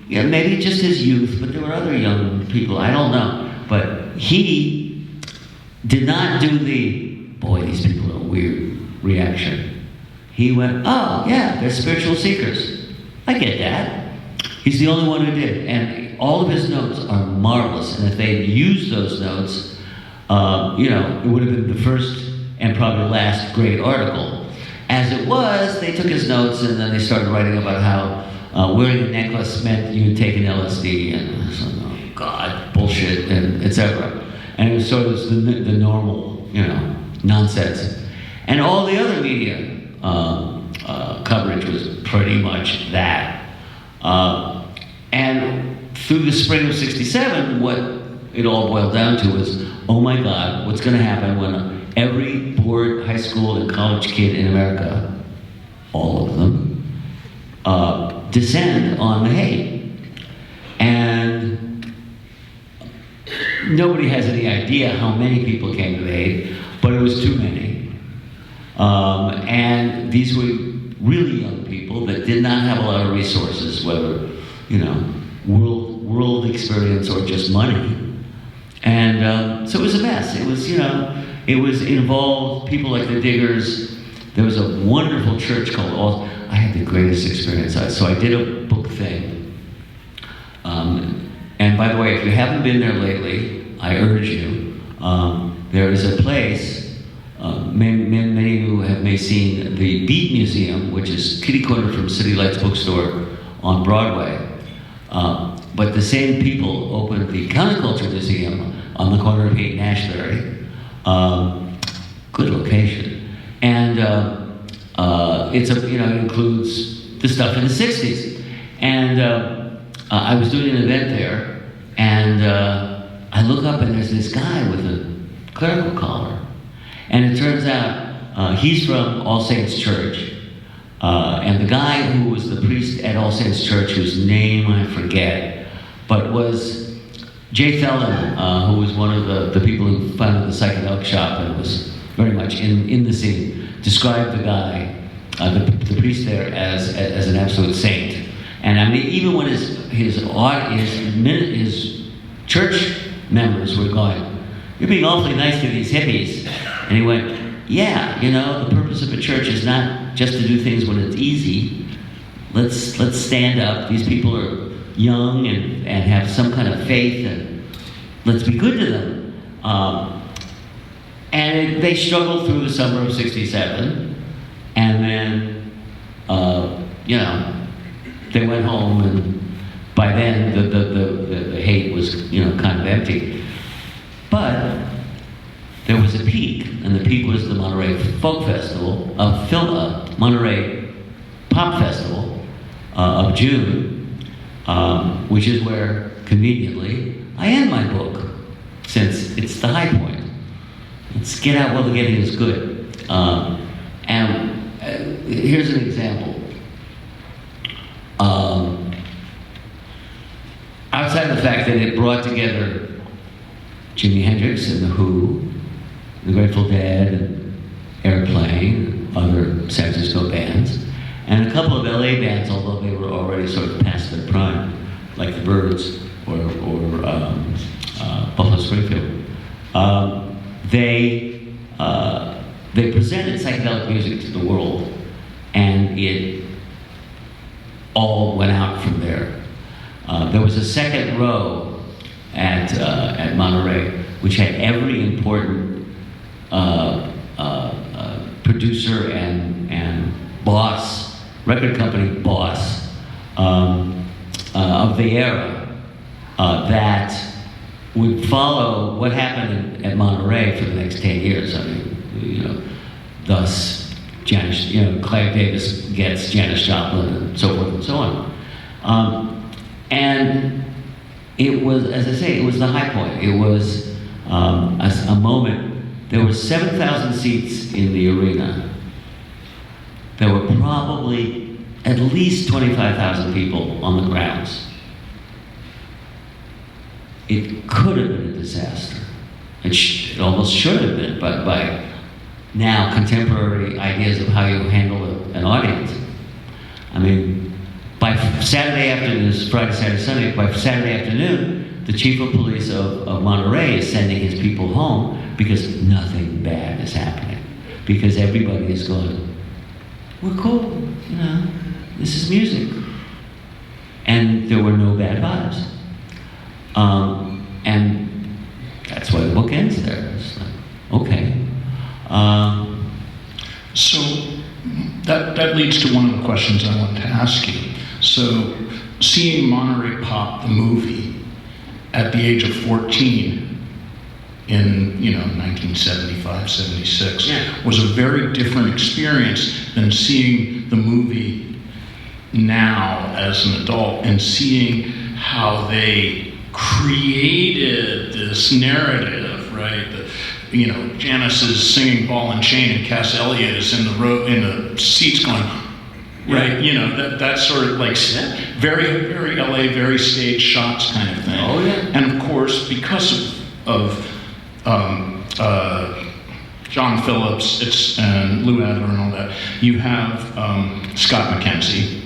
maybe just his youth, but there were other young people, I don't know, but he did not do the, boy, these people are weird reaction. He went, oh, yeah, they're spiritual seekers. I get that. He's the only one who did. And all of his notes are marvelous. And if they'd used those notes, it would have been the first and probably last great article. As it was, they took his notes and then they started writing about how wearing a necklace meant you had taken LSD and oh God, bullshit, and etc. And it was sort of the normal, nonsense. And all the other media coverage was pretty much that. And through the spring of '67, what it all boiled down to was, oh my God, what's going to happen when every bored high school and college kid in America, all of them, descend on the hate. And nobody has any idea how many people came to the hate, but it was too many. And these were really young people that did not have a lot of resources, whether, world experience or just money. And so it was a mess. It was, involved people like the Diggers. There was a wonderful church called, I had the greatest experience. So I did a book thing. And by the way, if you haven't been there lately, I urge you. There is a place, many of you may seen the Beat Museum, which is kitty corner from City Lights Bookstore on Broadway. But the same people opened the Counterculture Museum on the corner of Haight and Ashbury. Good location. And it includes the stuff in the 60s. And I was doing an event there, and I look up and there's this guy with a clerical collar. And it turns out he's from All Saints Church. And the guy who was the priest at All Saints Church, whose name I forget, but was Jay Thelen, who was one of the people who founded the psychedelic shop and was very much in the scene, described the guy, the priest there, as an absolute saint. And I mean, even when his church members were going, "You're being awfully nice to these hippies," and he went, "Yeah, the purpose of a church is not just to do things when it's easy. Let's stand up. These people are young and have some kind of faith, and let's be good to them." And they struggled through the summer of '67, and then, they went home, and by then the hate was, kind of empty. But there was a peak, and the peak was the Monterey Folk Festival, Monterey Pop Festival of June, which is where, conveniently, I end my book, since it's the high point. Let's get out while the getting is good. Here's an example. Outside of the fact that it brought together Jimi Hendrix and The Who, The Grateful Dead, and Airplane, other San Francisco bands, and a couple of LA bands, although they were already sort of past their prime, like the Byrds or Buffalo Springfield. They presented psychedelic music to the world, and it all went out from there. There was a second row at Monterey, which had every important producer and boss, record company boss of the era that would follow what happened at Monterey for the next 10 years. I mean, thus, Clive Davis gets Janis Joplin and so forth and so on. And it was, as I say, it was the high point. It was a moment. There were 7,000 seats in the arena. There were probably at least 25,000 people on the grounds. It could have been a disaster. It almost should have been, but by now contemporary ideas of how you handle an audience. I mean, by Saturday afternoon, Friday, Saturday, Sunday, by Saturday afternoon, the chief of police of Monterey is sending his people home because nothing bad is happening. Because everybody is going, we're cool, this is music. And there were no bad vibes. And that's why the book ends there. It's like, okay. So that leads to one of the questions I wanted to ask you. So seeing Monterey Pop, the movie, at the age of 14 in 1975, 76, was a very different experience than seeing the movie now as an adult and seeing how they created this narrative, right? Janis is singing Ball and Chain and Cass Elliot is in the seats going, right? That sort of like very, very LA, very stage shots kind of thing. Oh yeah. And of course, because of John Phillips, and Lou Adler and all that, you have Scott McKenzie.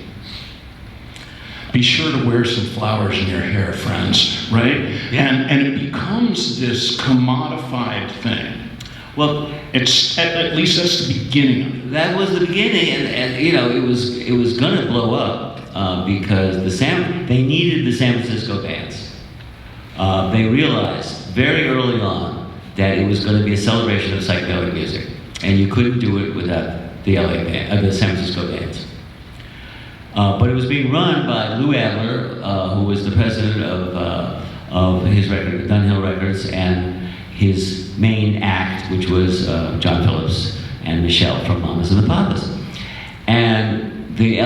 Be sure to wear some flowers in your hair, friends, right? Yeah. And it becomes this commodified thing. Well, it's at least that's the beginning of it. that was the beginning, and it was going to blow up because they needed the San Francisco bands. They realized very early on that it was going to be a celebration of psychedelic music, and you couldn't do it without the LA band, the San Francisco bands. But it was being run by Lou Adler, who was the president of his record, Dunhill Records, and his main act, which was John Phillips and Michelle from Mamas and the Papas. And the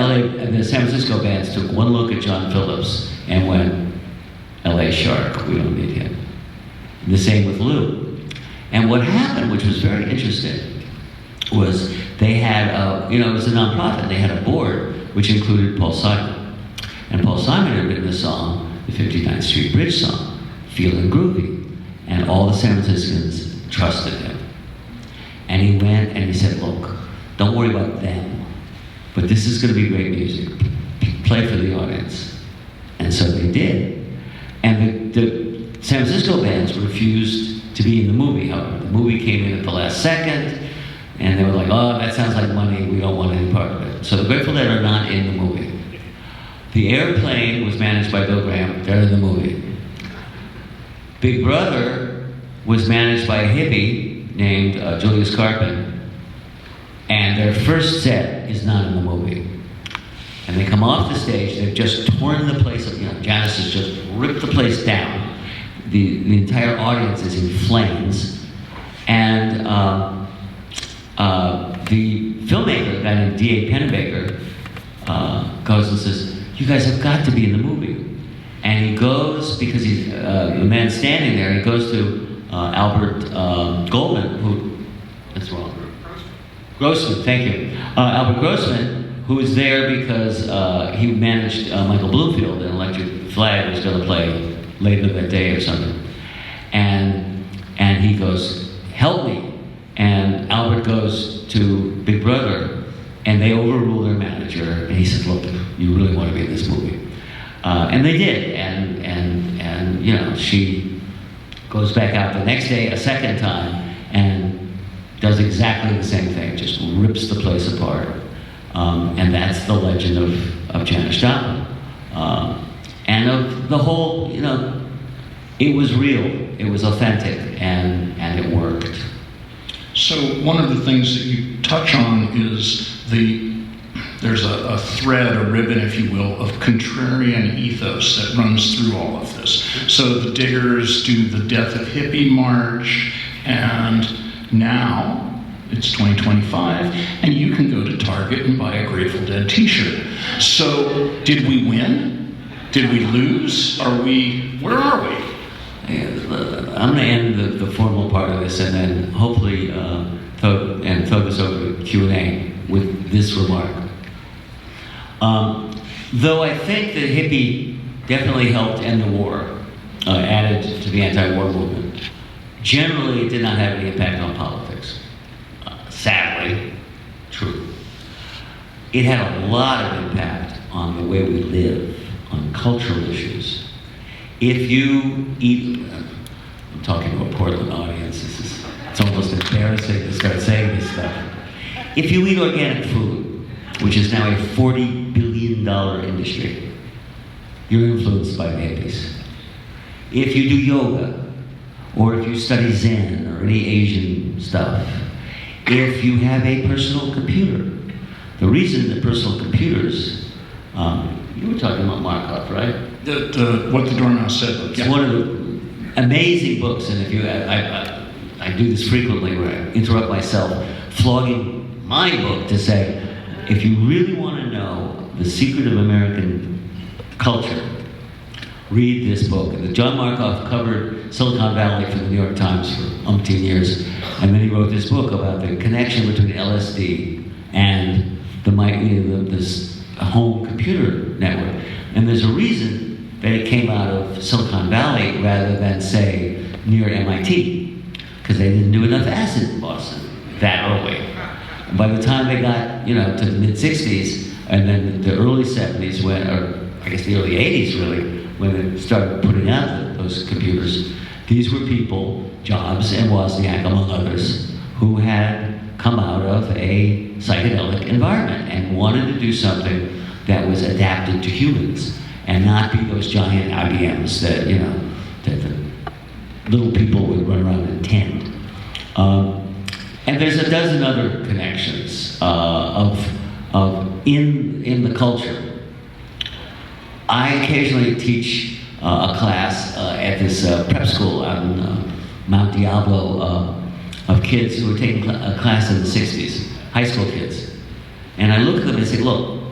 San Francisco bands took one look at John Phillips and went, LA Shark, we don't need him. And the same with Lou. And what happened, which was very interesting, was they had, it was a nonprofit, they had a board which included Paul Simon. And Paul Simon had written a song, the 59th Street Bridge song, Feelin' Groovy. And all the San Franciscans trusted him. And he went and he said, look, don't worry about them, but this is going to be great music. Play for the audience. And so they did. And the San Francisco bands refused to be in the movie, however. The movie came in at the last second, and they were like, oh, that sounds like money, we don't want any part of it. So the Grateful Dead are not in the movie. The Airplane was managed by Bill Graham, they're in the movie. Big Brother was managed by a hippie named Julius Carpin, and their first set is not in the movie. And they come off the stage, they've just torn the place up, Janis has just ripped the place down. The entire audience is in flames, and the filmmaker, a guy named D.A. Pennebaker, goes and says, you guys have got to be in the movie. And he goes, because he's the man standing there, he goes to Albert Goldman, that's wrong. Grossman, thank you. Albert Grossman, who was there because he managed Michael Bloomfield, and Electric Flag was going to play later that day or something. And he goes, help me. And Albert goes to Big Brother, and they overrule their manager, and he says, look, you really want to be in this movie. And they did, and she goes back out the next day a second time and does exactly the same thing, just rips the place apart. And that's the legend of Janis Joplin. And of the whole, it was real, it was authentic, and it worked. So one of the things that you touch on is the there's a thread, a ribbon, if you will, of contrarian ethos that runs through all of this. So the Diggers do the Death of Hippie March, and now it's 2025, and you can go to Target and buy a Grateful Dead t-shirt. So did we win? Did we lose? Where are we? I'm going to end the formal part of this and then hopefully throw this over to Q&A with this remark. Though I think that hippie definitely helped end the war, added to the anti-war movement, generally it did not have any impact on politics. Sadly, true. It had a lot of impact on the way we live, on cultural issues. If you eat, I'm talking to a Portland audience, it's almost embarrassing to start saying this stuff. If you eat organic food, which is now a $40 billion industry, you're influenced by the hippies. If you do yoga, or if you study Zen or any Asian stuff, if you have a personal computer, the reason that personal computers, you were talking about Markov, right? What the Dormouse said. It's one of the amazing books, and if you, I do this frequently where I interrupt myself, flogging my book to say, if you really want to know the secret of American culture, read this book. And John Markov covered Silicon Valley for the New York Times for umpteen years, and then he wrote this book about the connection between LSD and this home computer network. And there's a reason that it came out of Silicon Valley rather than, say, near MIT, because they didn't do enough acid in Boston that early. And by the time they got, to the mid-60s, and then the early 70s, or I guess the early 80s really, when they started putting out those computers, these were people, Jobs and Wozniak, among others, who had come out of a psychedelic environment and wanted to do something that was adapted to humans and not be those giant IBMs that, that the little people would run around and tend. And there's a dozen other connections in the culture. I occasionally teach a class at this prep school out in Mount Diablo of kids who were taking a class in the 60s, high school kids. And I look at them and say, look,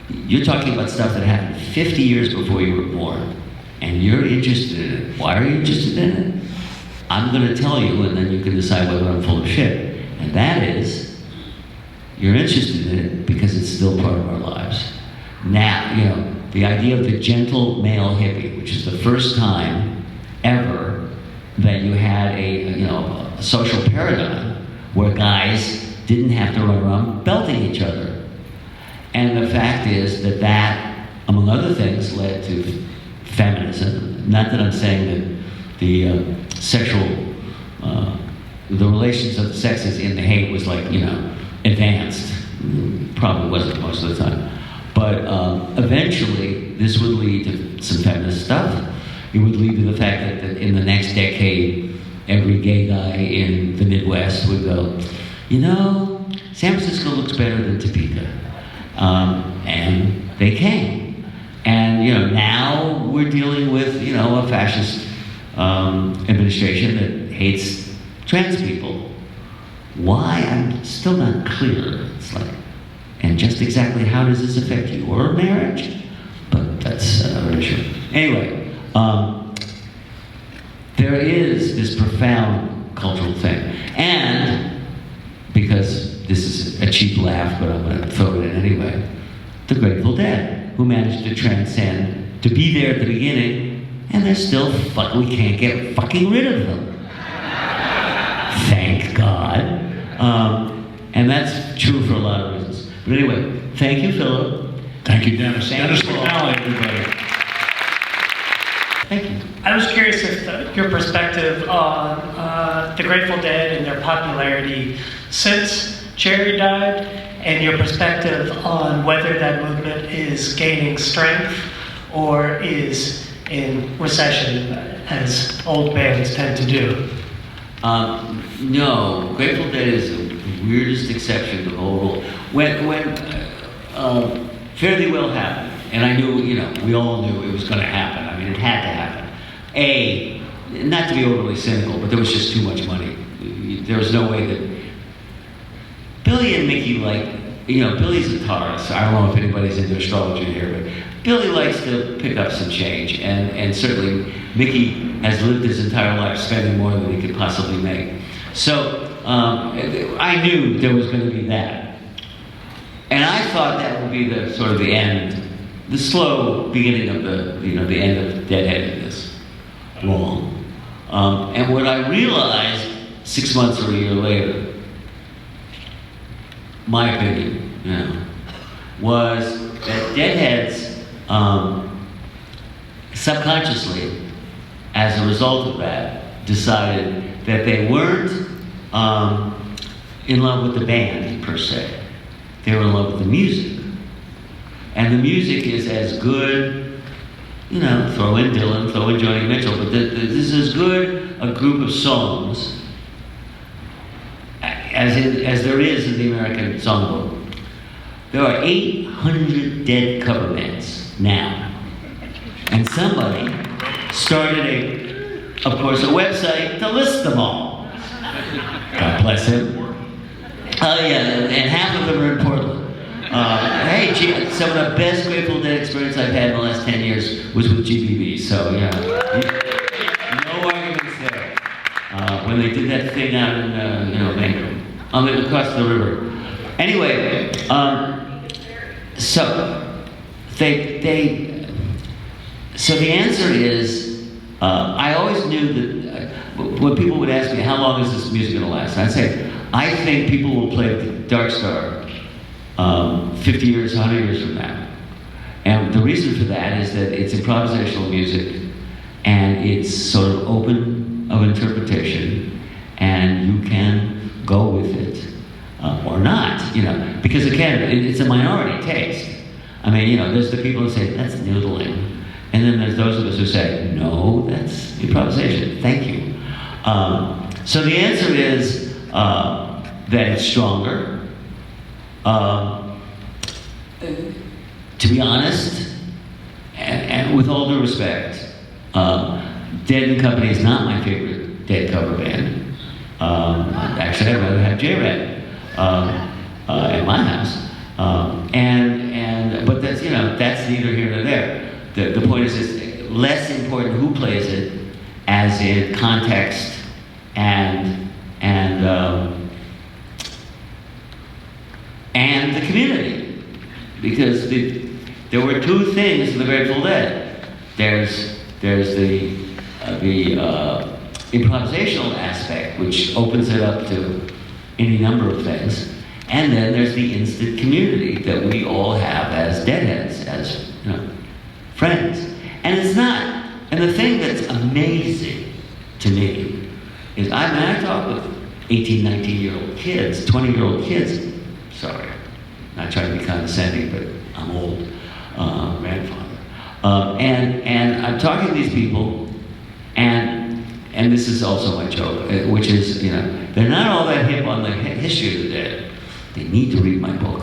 you're talking about stuff that happened 50 years before you were born, and you're interested in it. Why are you interested in it? I'm going to tell you, and then you can decide whether I'm full of shit. And that is, you're interested in it because it's still part of our lives. Now, the idea of the gentle male hippie, which is the first time ever that you had a social paradigm where guys didn't have to run around belting each other. And the fact is that, among other things, led to feminism. Not that I'm saying that the the relations of the sexes in the Hague was advanced. Probably wasn't most of the time. But eventually, this would lead to some feminist stuff. It would lead to the fact that in the next decade, every gay guy in the Midwest would go, San Francisco looks better than Topeka. And they came. And, now we're dealing with, a fascist administration that hates trans people. Why? I'm still not clear. It's and just exactly how does this affect your marriage? But that's another issue. Anyway, there is this profound cultural thing. And, because this is a cheap laugh, but I'm going to throw it in anyway, the Grateful Dead, who managed to transcend, to be there at the beginning, and they're still we can't get fucking rid of them. Thank God. And that's true for a lot of reasons. But anyway, thank you, Philip. Thank you, Dennis. Dennis McNally, everybody. Thank you. I was curious if your perspective on the Grateful Dead and their popularity since Jerry died, and your perspective on whether that movement is gaining strength or is in recession, as old bands tend to do. No, Grateful Dead is the weirdest exception to the whole rule. When fairly well happened. And I knew, we all knew it was going to happen. I mean, it had to happen. Not to be overly cynical, but there was just too much money. There was no way that Billy and Mickey Billy's a Taurus. I don't know if anybody's into astrology here, but Billy likes to pick up some change, and certainly Mickey has lived his entire life spending more than he could possibly make. So I knew there was going to be that, and I thought that would be the sort of the end, the slow beginning of the end of deadheadedness. Wrong. And what I realized 6 months or a year later, my opinion, was that deadheads subconsciously, as a result of that, decided that they weren't in love with the band per se. They were in love with the music. And the music is as good, throw in Dylan, throw in Joni Mitchell, but this is as good a group of songs as there is in the American songbook. There are 800 Dead cover bands now. And somebody started a website to list them all. God bless him. And half of them are in Portland. Hey, some of the best Grateful Dead experience I've had in the last 10 years was with GBB, so no arguments there. When they did that thing out in, across the river. Anyway, so the answer is, I always knew that when people would ask me, how long is this music going to last? I'd say, I think people will play Dark Star 50 years, 100 years from now. And the reason for that is that it's improvisational music, and it's sort of open of interpretation, and you can go with it or not, because again, it's a minority taste. I mean, there's the people who say, that's noodling. And then there's those of us who say, no, that's improvisation, thank you. So the answer is that it's stronger. To be honest, and with all due respect, Dead & Company is not my favorite Dead cover band. Actually, I'd rather have J-Red at my house. But that's that's neither here nor there. The point is, it's less important who plays it, as in context and the community, because there were two things in the Grateful Dead. There's the improvisational aspect, which opens it up to any number of things, and then there's the instant community that we all have as deadheads, as friends. And it's not. And the thing that's amazing to me is I talk with 18, 19-year-old kids, 20-year-old kids. Sorry, not trying to be condescending, but I'm old, grandfather. And I'm talking to these people, and this is also my joke, which is, they're not all that hip on the history of the dead. They need to read my book.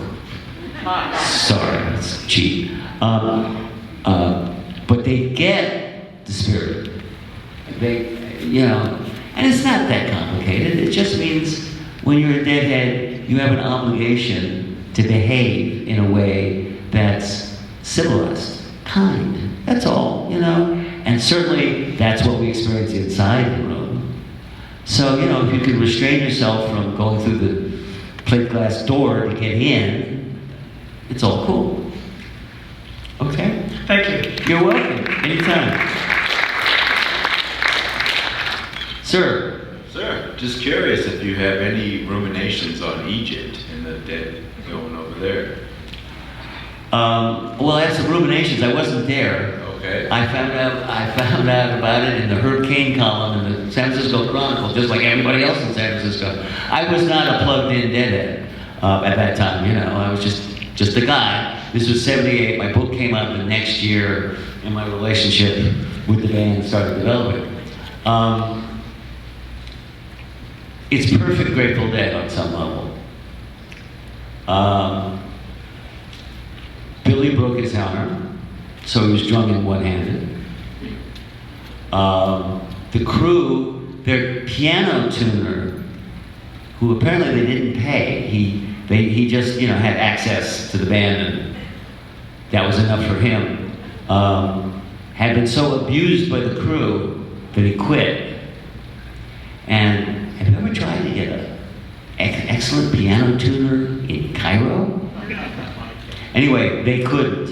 Sorry, that's cheap. But they get the spirit. And it's not that complicated. It just means when you're a deadhead, you have an obligation to behave in a way that's civilized, kind. That's all, And certainly, that's what we experience inside the room. So, if you can restrain yourself from going through the plate glass door to get in, it's all cool. Okay? Thank you. You're welcome. Anytime. Sir. Sir, just curious if you have any ruminations on Egypt and the dead going over there. Well, I have some ruminations. I wasn't there. Okay. I found out about it in the Hurricane column in the San Francisco Chronicle, just like everybody else in San Francisco. I was not a plugged-in deadhead at that time. I was just a guy. This was '78. My book came out the next year, and my relationship with the band started developing. It's perfect Grateful Dead on some level. broke his arm, so he was drumming one-handed. The crew, their piano tuner, who apparently they didn't pay, he just had access to the band, and that was enough for him. Had been so abused by the crew that he quit. And have you ever tried to get an excellent piano tuner in Cairo? Anyway, they couldn't.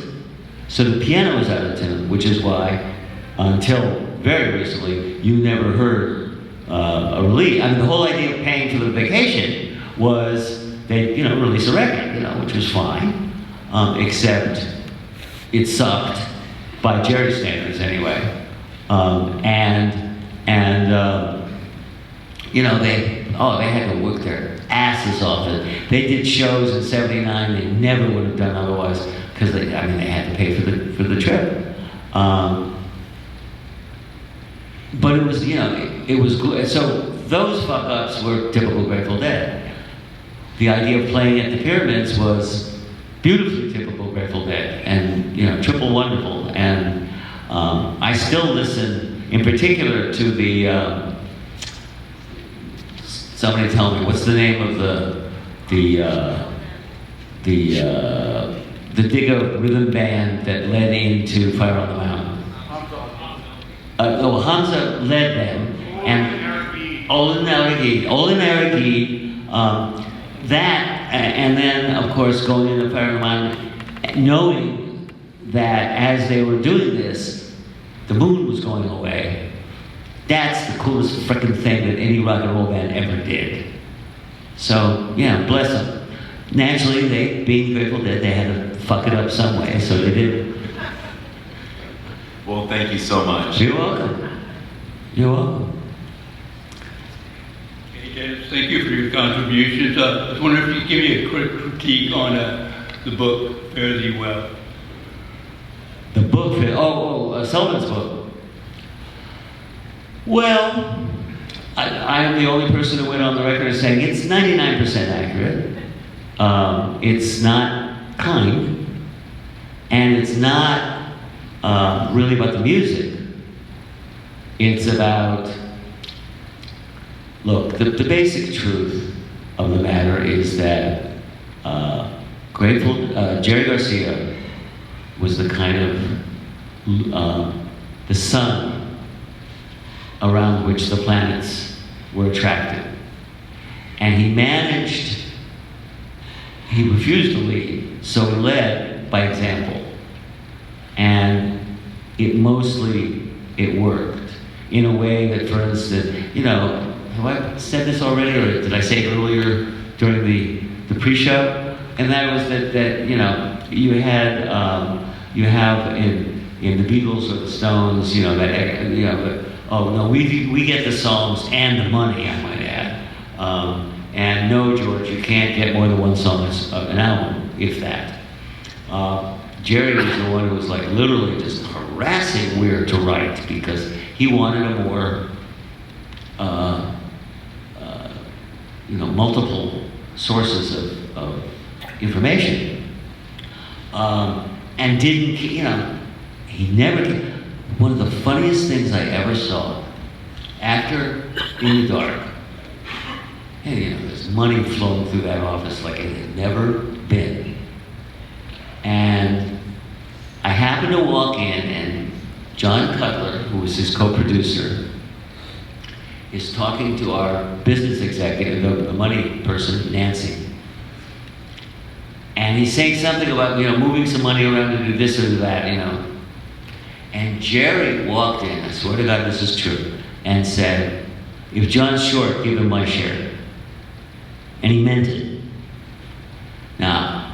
So the piano was out of tune, which is why, until very recently, you never heard a release. I mean, the whole idea of paying for the vacation was they, release a record, which was fine, except it sucked by Jerry's standards anyway. They had to work their asses off. They did shows in '79 they never would have done otherwise because they had to pay for the trip. But it was it was good. So those fuck ups were typical Grateful Dead. The idea of playing at the Pyramids was beautifully typical Grateful Dead, and triple wonderful. And I still listen, in particular, to the. Somebody tell me what's the name of the Digga rhythm band that led into Fire on the Mountain? Hamza led them, and Olin Aragid, that, and then of course going into Fire on the Mountain, knowing that as they were doing this, the moon was going away. That's the coolest frickin' thing that any rock and roll band ever did. So, bless them. Naturally, they, being Grateful Dead, they had to fuck it up some way, so they did. Well, thank you so much. You're welcome. You're welcome. Okay, Dennis, thank you for your contributions. I was wondering if you could give me a quick critique on the book, Fare Thee Well. The book, Sullivan's book. Well, I am the only person who went on the record as saying it's 99% accurate. It's not kind, and it's not really about the music. It's about, look, the basic truth of the matter is that Jerry Garcia was the kind of the sun around which the planets were attracted. And he refused to lead, so he led by example. And it worked in a way that, for instance, have I said this already, or did I say it earlier during the pre-show? And that was that you have in the Beatles or the Stones, oh no, we get the songs and the money, I might add. And no, George, you can't get more than one song an album, if that. Jerry was the one who was like literally just harassing Weir to write because he wanted a more, multiple sources of information. And didn't, he never did. One of the funniest things I ever saw after In the Dark, and there's money flowing through that office like it had never been. And I happened to walk in, and John Cutler, who was his co-producer, is talking to our business executive, the money person, Nancy. And he's saying something about, moving some money around to do this or that, And Jerry walked in, I swear to God this is true, and said, if John's short, give him my share. And he meant it. Now,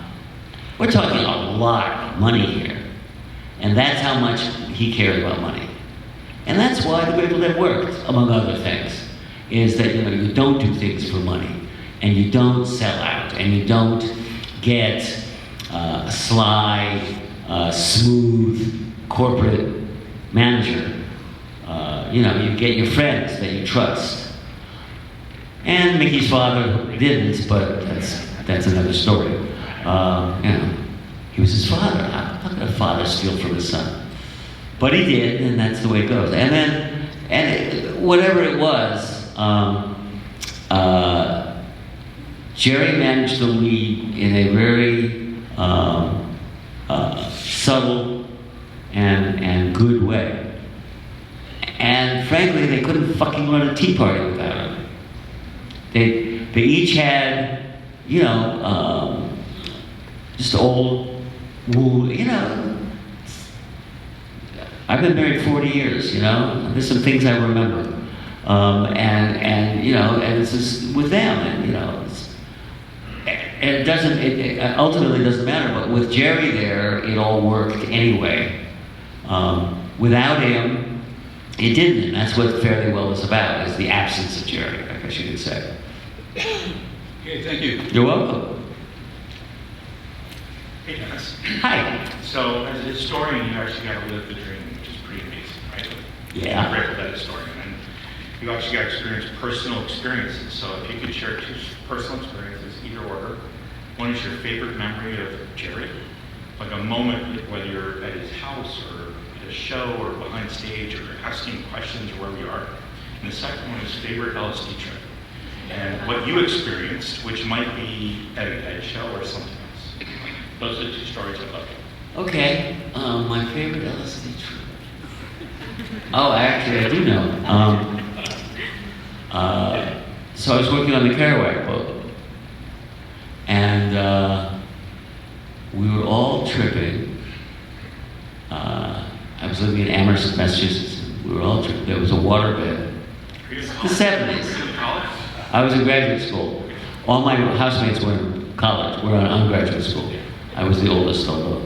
we're talking a lot of money here. And that's how much he cared about money. And that's why the Grateful Dead worked, among other things, is that you don't do things for money, and you don't sell out, and you don't get a sly, smooth corporate manager. You get your friends that you trust. And Mickey's father didn't, but that's another story. He He was his father. How could a father steal from his son? But he did, and that's the way it goes. And then, whatever it was, Jerry managed to lead in a very subtle and good way. And frankly, they couldn't fucking run a tea party without him. They each had, you know, just old, you know. I've been married 40 years, you know. There's some things I remember, and you know, and it's just with them, and you know, and it doesn't. It ultimately doesn't matter. But with Jerry there, it all worked anyway. Without him, it didn't, and that's what Fairly Well is about: is the absence of Jerry, I guess you could say. Okay, thank you. You're welcome. Hey, Dennis. Hi. So, as a historian, you actually got to live the dream, which is pretty amazing, right? Yeah. I'm grateful that historian. And you actually got to experience personal experiences. So, if you could share 2 personal experiences, either order. One is your favorite memory of Jerry, like a moment, whether you're at his house or at a show or behind stage or asking questions or where we are. And the second one is favorite LSD trip. And what you experienced, which might be at a show or something else. Those are the 2 stories I'd love to. Okay. My favorite LSD trip. Oh, actually, I do know. So I was working on the Kerouac book, and we were all tripping. I was living in Amherst, Massachusetts. We were all tripping. There was a waterbed. The 70s. I was in graduate school. All my housemates were in college. We were in undergraduate school. I was the oldest, although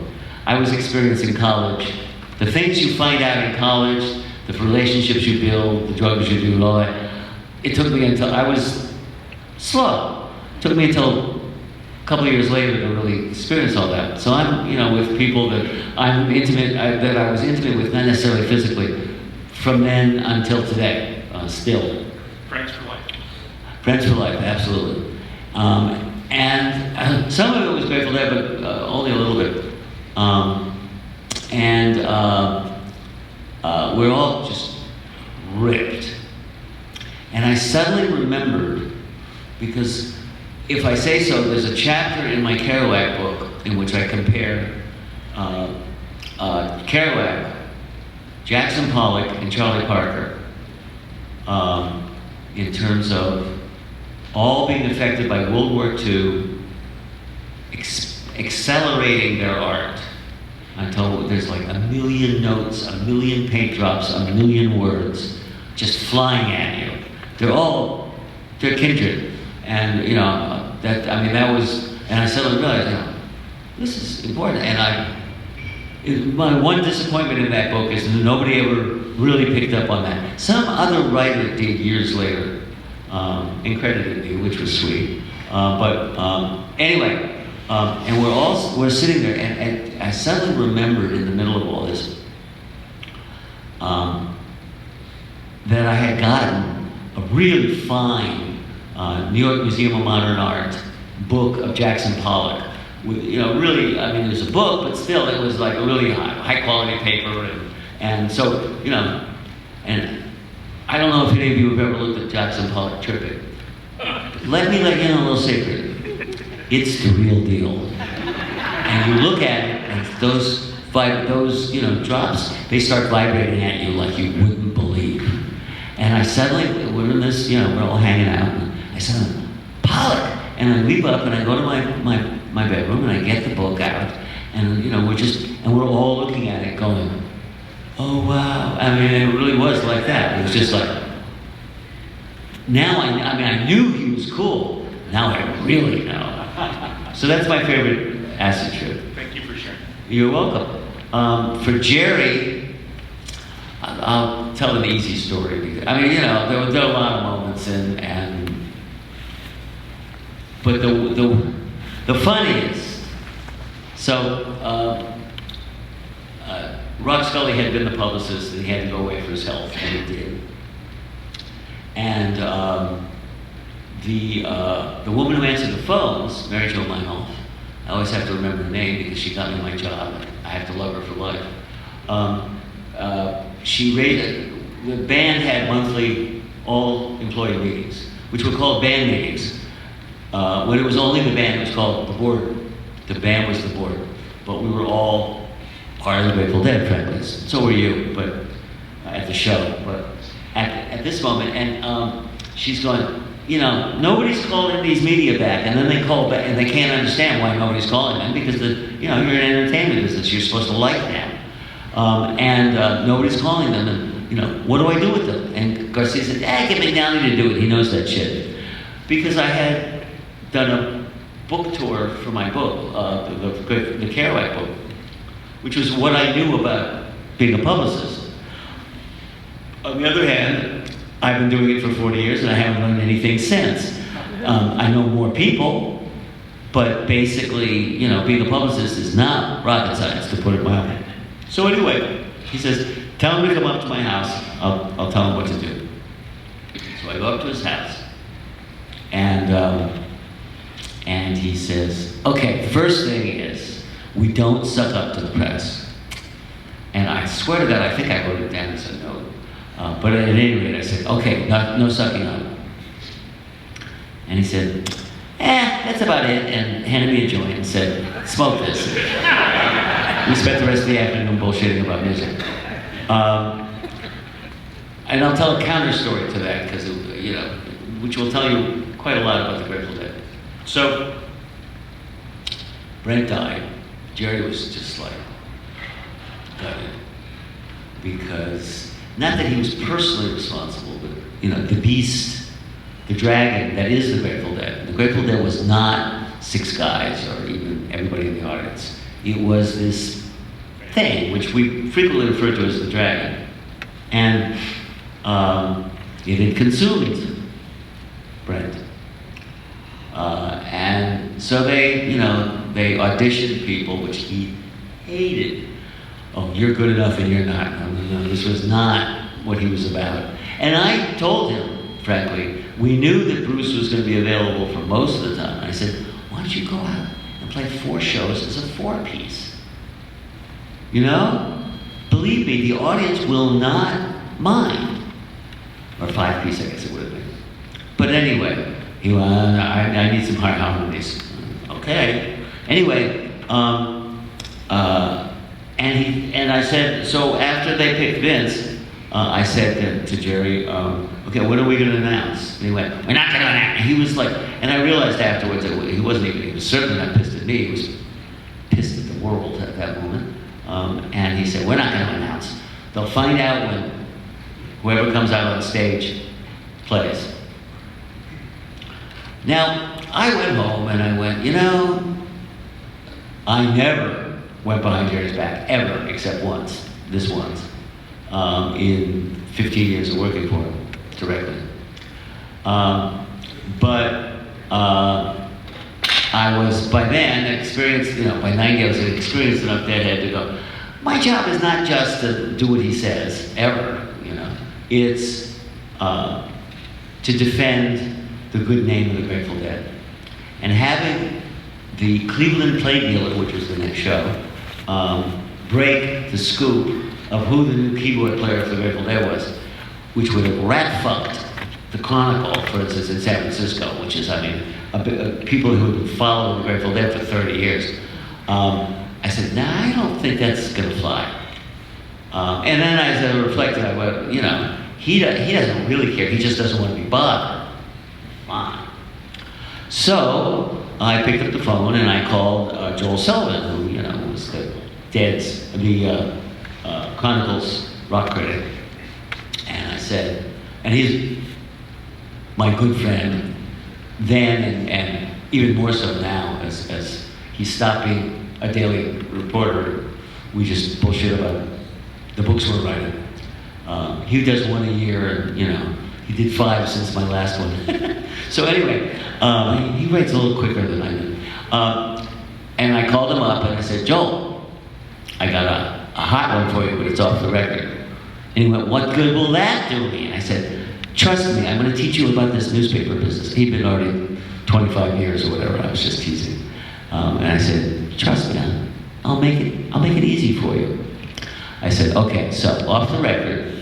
I was experiencing college. The things you find out in college, the relationships you build, the drugs you do, and all that. It took me until I was slow. It took me until a couple of years later to really experience all that. So I'm, you know, with people that I'm intimate, that I was intimate with, not necessarily physically, from then until today, still. Friends for life. Friends for life, absolutely. And some of it was Grateful Dead, but only a little bit. We're all just ripped. And I suddenly remembered, because if I say so, there's a chapter in my Kerouac book in which I compare Kerouac, Jackson Pollock, and Charlie Parker in terms of all being affected by World War II, accelerating their art until there's like a million notes, a million paint drops, a million words just flying at you. They're kindred. And, you know, that was, and I suddenly realized, you know, this is important. And my one disappointment in that book is that nobody ever really picked up on that. Some other writer did years later, and credited me, which was sweet. Anyway, and we're sitting there, and I suddenly remembered in the middle of all this that I had gotten a really fine New York Museum of Modern Art book of Jackson Pollock. With, you know, really, I mean, there's a book, but still, it was like a really high quality paper, and so, you know, and I don't know if any of you have ever looked at Jackson Pollock tripping. Let me let you in a little secret. It's the real deal. And you look at it, and those you know, drops, they start vibrating at you like you wouldn't believe. And I suddenly, we're in this, you know, we're all hanging out, and I said, Pollock! And I leap up and I go to my bedroom and I get the book out, and you know, we're all looking at it going, oh wow. I mean, it really was like that. It was just like, now I knew he was cool. Now I really know. So that's my favorite acid trip. Thank you for sharing. You're welcome. For Jerry, I'll tell an easy story. I mean, you know, there were a lot of moments, but the funniest. So Rock Scully had been the publicist, and he had to go away for his health, and he did. And the woman who answered the phones, Mary Jo Meinhof, I always have to remember her name because she got me my job. I have to love her for life. She raised, the band had monthly all-employee meetings, which were called band meetings. When it was only the band, it was called the board. The band was the board. But we were all part of the Grateful Dead, frankly. So were you, but at the show. But at this moment, and she's going, you know, nobody's calling these media back, and then they call back, and they can't understand why nobody's calling them, because you know, you're in entertainment business, you're supposed to like them. Nobody's calling them, and you know, what do I do with them? And Garcia said, get McNally to do it, he knows that shit. Because I had done a book tour for my book, the Kerouac book, which was what I knew about being a publicist. On the other hand, I've been doing it for 40 years and I haven't learned anything since. I know more people, but basically, you know, being a publicist is not rocket science, to put it mildly. So anyway, he says, tell him to come up to my house, I'll tell him what to do. So I go up to his house, and he says, okay, first thing is, we don't suck up to the press. And I swear to God, I think I wrote it down as a note. But at any rate, I said, okay, no sucking up. And he said, that's about it, and handed me a joint and said, smoke this. We spent the rest of the afternoon bullshitting about music. And I'll tell a counter story to that, because, you know, which will tell you quite a lot about the Grateful Dead. So, Brent died. Jerry was just like gutted, because not that he was personally responsible, but you know, the beast, the dragon that is the Grateful Dead. The Grateful Dead was not 6 guys or even everybody in the audience. It was this thing which we frequently refer to as the dragon, and it had consumed Brent. And so they, you know, they auditioned people, which he hated. Oh, you're good enough and you're not. No, this was not what he was about. And I told him, frankly, we knew that Bruce was going to be available for most of the time. I said, why don't you go out and play 4 shows as a 4-piece? You know? Believe me, the audience will not mind. Or 5-piece, I guess it would have been. But anyway, he went, I need some high harmonies. Okay. Anyway, and I said, so after they picked Vince, I said to Jerry, okay, what are we going to announce? And he went, we're not going to announce. And he was like, and I realized afterwards that he was certainly not pissed at me, he was pissed at the world at that moment. And he said, we're not going to announce. They'll find out when whoever comes out on stage plays. Now, I went home and I went, you know, I never went behind Jerry's back, ever, except once, this once, in 15 years of working for him, directly. But I was, by then, experienced, you know, by 90 I was experienced enough deadhead to go, my job is not just to do what he says, ever, you know. It's to defend the good name of the Grateful Dead. And having the Cleveland Play Dealer, which was the next show, break the scoop of who the new keyboard player for the Grateful Dead was, which would have rat-fucked the Chronicle, for instance, in San Francisco, which is, I mean, people who have been following the Grateful Dead for 30 years. I said, nah, I don't think that's gonna fly. And then as I reflected, I went, you know, he doesn't really care, he just doesn't want to be bothered. Fine. So I picked up the phone and I called Joel Sullivan, who, you know, was the Dead's, the Chronicles rock critic. And I said, and he's my good friend then and even more so now as he stopped being a daily reporter. We just bullshit about the books we're writing. He does 1 a year, and you know, he did 5 since my last one. So anyway, he writes a little quicker than I do. And I called him up and I said, Joel, I got a hot one for you, but it's off the record. And he went, what good will that do me? And I said, trust me, I'm going to teach you about this newspaper business. He'd been already 25 years or whatever, I was just teasing. And I said, trust me, I'll make it easy for you. I said, okay, so off the record,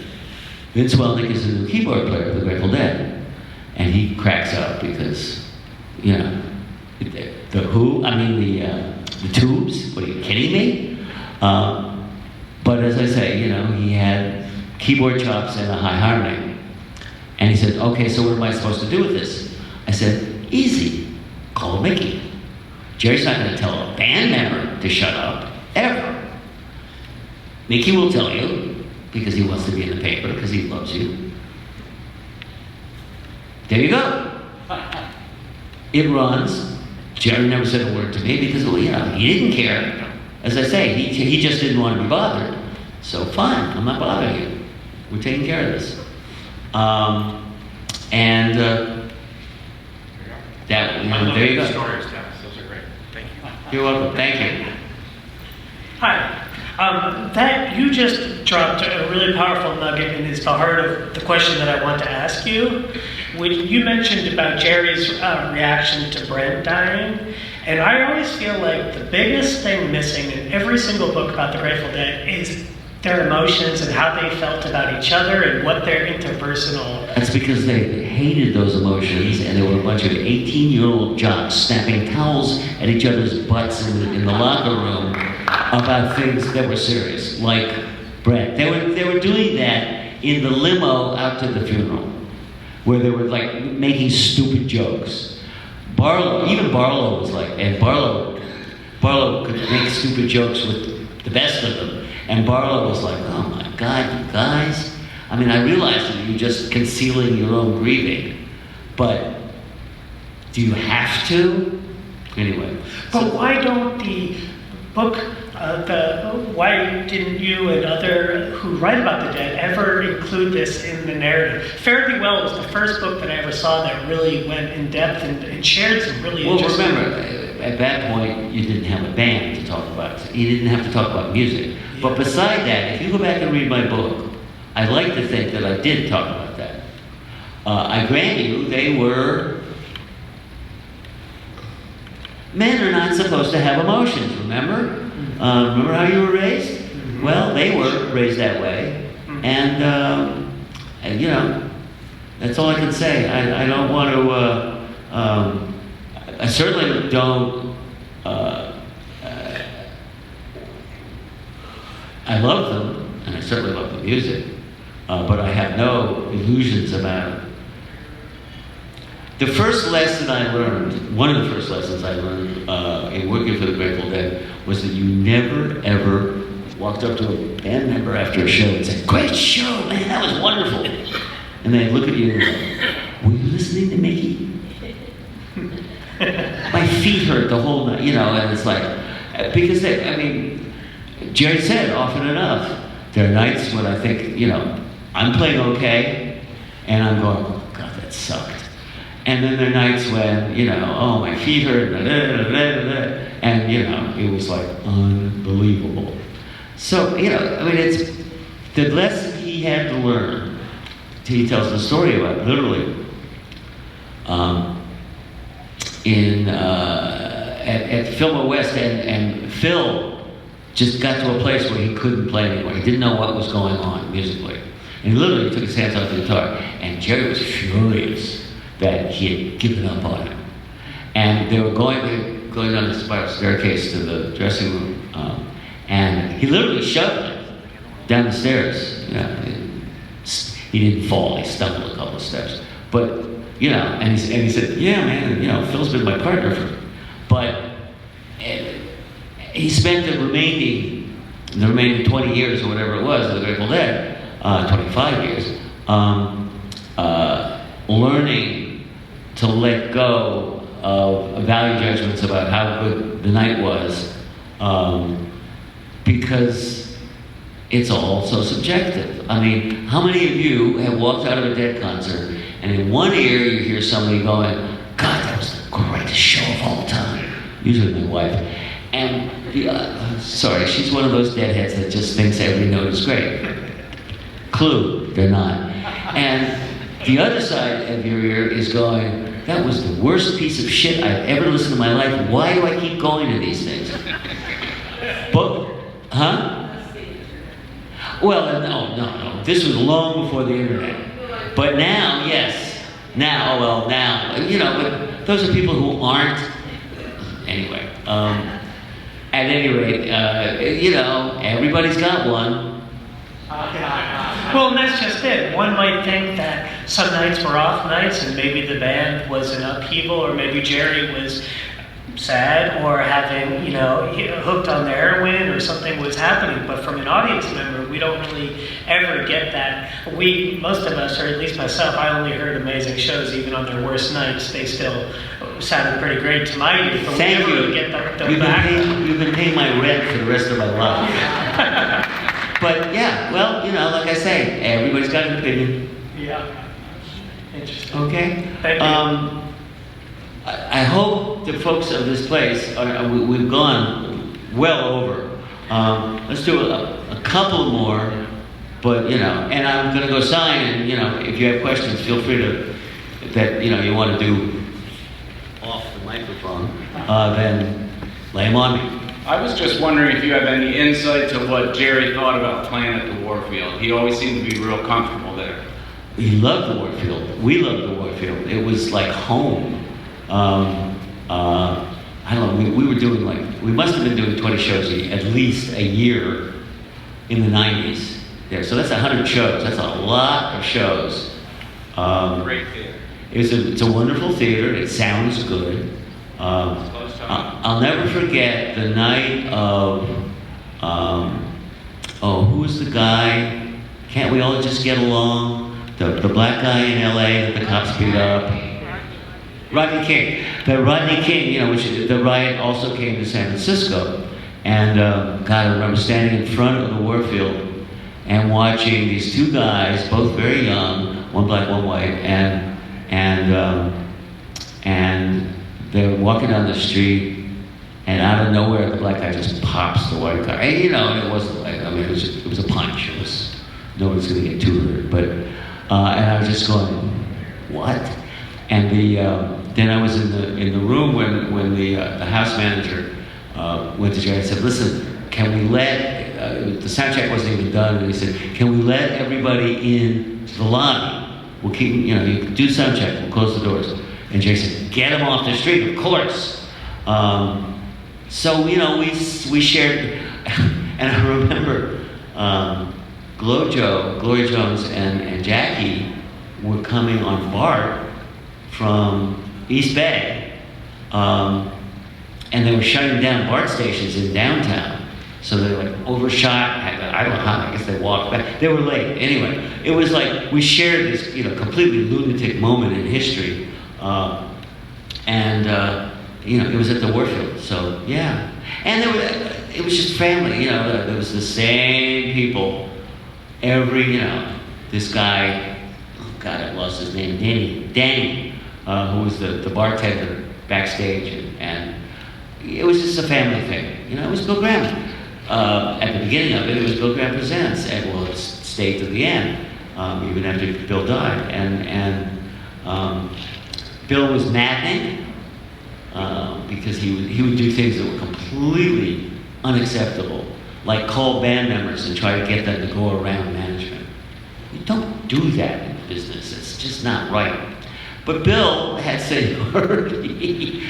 Vince Welnick is the new keyboard player of the Grateful Dead. And he cracks up because, you know, the Who, I mean the Tubes, what are you kidding me? But as I say, you know, he had keyboard chops and a high harmony. And he said, okay, so what am I supposed to do with this? I said, easy, call Mickey. Jerry's not gonna tell a band member to shut up, ever. Mickey will tell you, because he wants to be in the paper, because he loves you. There you go. It runs. Jerry never said a word to me because, well, you know, he didn't care. As I say, he just didn't want to be bothered. So fine, I'm not bothering you. We're taking care of this. That, you know, there you go. Stories, Dennis. Those are great. Thank you. You're welcome. Thank you. Hi. That you just dropped a really powerful nugget, and it's the heart of the question that I want to ask you. When you mentioned about Jerry's reaction to Brent dying, and I always feel like the biggest thing missing in every single book about the Grateful Dead is their emotions and how they felt about each other and what their interpersonal. That's because they hated those emotions, and there were a bunch of 18-year-old jocks snapping towels at each other's butts in the locker room about things that were serious, like Brett. They were doing that in the limo out to the funeral, where they were like making stupid jokes. Even Barlow was like, and Barlow could make stupid jokes with the best of them. And Barlow was like, oh my God, you guys. I mean, I realize that you're just concealing your own grieving, but do you have to? Anyway. But why don't the book, why didn't you and other who write about the dead ever include this in the narrative? Fare Thee Well was the first book that I ever saw that really went in depth and shared some really interesting... Well, remember, at that point, you didn't have a band to talk about. You didn't have to talk about music. Yeah. But beside that, if you go back and read my book, I like to think that I did talk about that. I grant you, they were... Men are not supposed to have emotions, remember? Remember how you were raised? Mm-hmm. Well, they were raised that way. Mm-hmm. And you know, that's all I can say. I don't want to... I certainly don't... I love them, and I certainly love the music, but I have no illusions about it. The first lesson I learned, one of the first lessons I learned in working for the Grateful Dead, was that you never, ever walked up to a band member after a show and said, great show, man, that was wonderful. And they'd look at you and go, were you listening to Mickey? My feet hurt the whole night, you know, and it's like, because they, I mean, Jerry said often enough, there are nights when I think, you know, I'm playing okay, and I'm going, oh God, that sucked. And then there are nights when, you know, oh, my feet hurt, and, you know, it was like unbelievable. So, you know, I mean, it's the lesson he had to learn. He tells the story about, literally, at Fillmore West, and Phil just got to a place where he couldn't play anymore. He didn't know what was going on musically. And he literally took his hands off the guitar, and Jerry was furious that he had given up on him. And they were going down the spiral staircase to the dressing room, and he literally shoved him down the stairs. You know, he didn't fall, he stumbled a couple of steps. But, you know, and he said, yeah, man, you know, Phil's been my partner for, but he spent the remaining 20 years or whatever it was of the Grateful Dead, 25 years, learning to let go of value judgments about how good the night was, because it's all so subjective. I mean, how many of you have walked out of a Dead concert and in one ear you hear somebody going, God, that was the greatest show of all time. Usually my wife. And, sorry, she's one of those deadheads that just thinks every note is great. Clue, they're not. And the other side of your ear is going, that was the worst piece of shit I've ever listened to in my life. Why do I keep going to these things? But, huh? Well, no. This was long before the internet. But now, yes. Now, but those are people who aren't. Anyway, at any rate, everybody's got one. Well, and that's just it. One might think that some nights were off nights and maybe the band was in upheaval, or maybe Jerry was sad or having, hooked on the heroin or something was happening. But from an audience member, we don't really ever get that. Most of us, or at least myself, I only heard amazing shows even on their worst nights. They still sounded pretty great to my ears. But Thank we never you. really get the back. You've been paying my rent for the rest of my life. But yeah, well, like I say, everybody's got an opinion. Yeah. Interesting. Okay? Thank you. I hope the folks of this place, we've gone well over. Let's do a couple more, but, and I'm going to go sign, and, if you have questions, feel free to, you want to do off the microphone, then lay them on me. I was just wondering if you have any insight to what Jerry thought about playing at the Warfield. He always seemed to be real comfortable there. He loved the Warfield. We loved the Warfield. It was like home. I don't know, we were doing we must have been doing 20 shows at least a year in the 90s there. So that's 100 shows. That's a lot of shows. Great theater. It's a wonderful theater. It sounds good. I'll never forget the night of, who was the guy? Can't we all just get along? The black guy in LA that the cops beat up. Rodney King. The Rodney King, which the riot also came to San Francisco. And God, I remember standing in front of the Warfield and watching these two guys, both very young, one black, one white, and they're walking down the street, and out of nowhere, the black guy just pops the white guy. And it wasn't it was a punch. Nobody's going to get too hurt. But, and I was just going, what? And then I was in the room when the house manager went to Jerry and said, listen, can we let, the sound check wasn't even done, and he said, can we let everybody in to the lobby? We'll keep, you can do sound check, we'll close the doors. And Jerry said, get them off the street, of course. So, we shared, and I remember Gloria Jones and Jackie were coming on BART from East Bay, and they were shutting down BART stations in downtown. So they overshot. I don't know how. I guess they walked back. They were late. Anyway, it was like we shared this, completely lunatic moment in history, and it was at the Warfield. So yeah, and it was just family. There was the same people. This guy. Oh God, I lost his name. Danny. Who was the bartender backstage, and it was just a family thing. It was Bill Graham. At the beginning of it was Bill Graham Presents, and it stayed to the end, even after Bill died. And Bill was maddening because he would do things that were completely unacceptable, like call band members and try to get them to go around management. You don't do that in business. It's just not right. But Bill had seniority.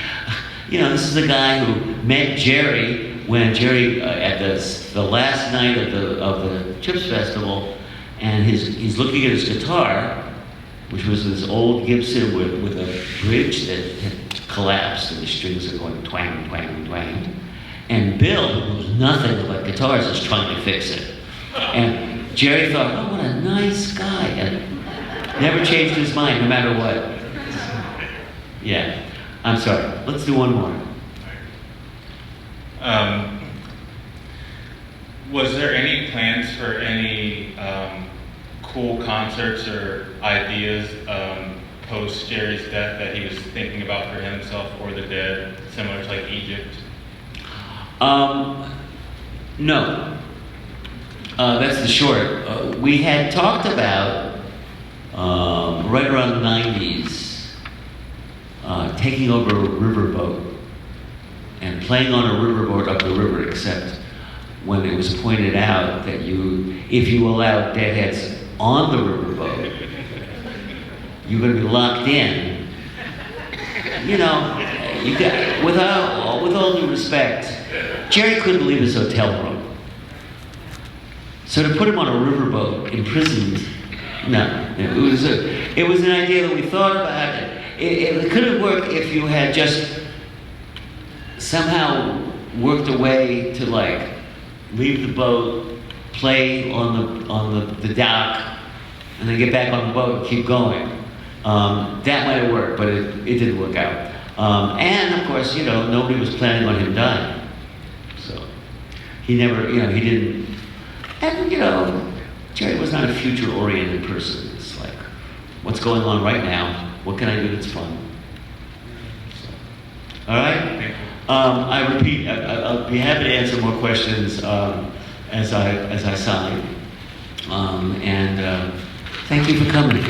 This is the guy who met Jerry when Jerry, at the last night of the Chips Festival, and he's looking at his guitar, which was this old Gibson with a bridge that had collapsed, and the strings are going twang, twang, twang. And Bill, who knows nothing about guitars, is trying to fix it. And Jerry thought, oh, what a nice guy, and never changed his mind, no matter what. Yeah, I'm sorry. Let's do one more. Was there any plans for any cool concerts or ideas post Jerry's death that he was thinking about for himself or the dead, similar to Egypt? No. That's the short. We had talked about right around the 90s taking over a riverboat and playing on a riverboat up the river, except when it was pointed out that if you allowed deadheads on the riverboat, you're going to be locked in. You know, with all due respect, Jerry couldn't leave his hotel room. So to put him on a riverboat, imprisoned, no. It was an idea that we thought about. It could have worked if you had just somehow worked a way to like leave the boat, play on the dock, and then get back on the boat and keep going. That might have worked, but it didn't work out. And of course, you know, nobody was planning on him dying. So he never, you know, he didn't. And you know, Jerry was not a future-oriented person. It's like, what's going on right now? What can I do that's fun? So, all right. I repeat, I'll be happy to answer more questions as I sign. And thank you for coming.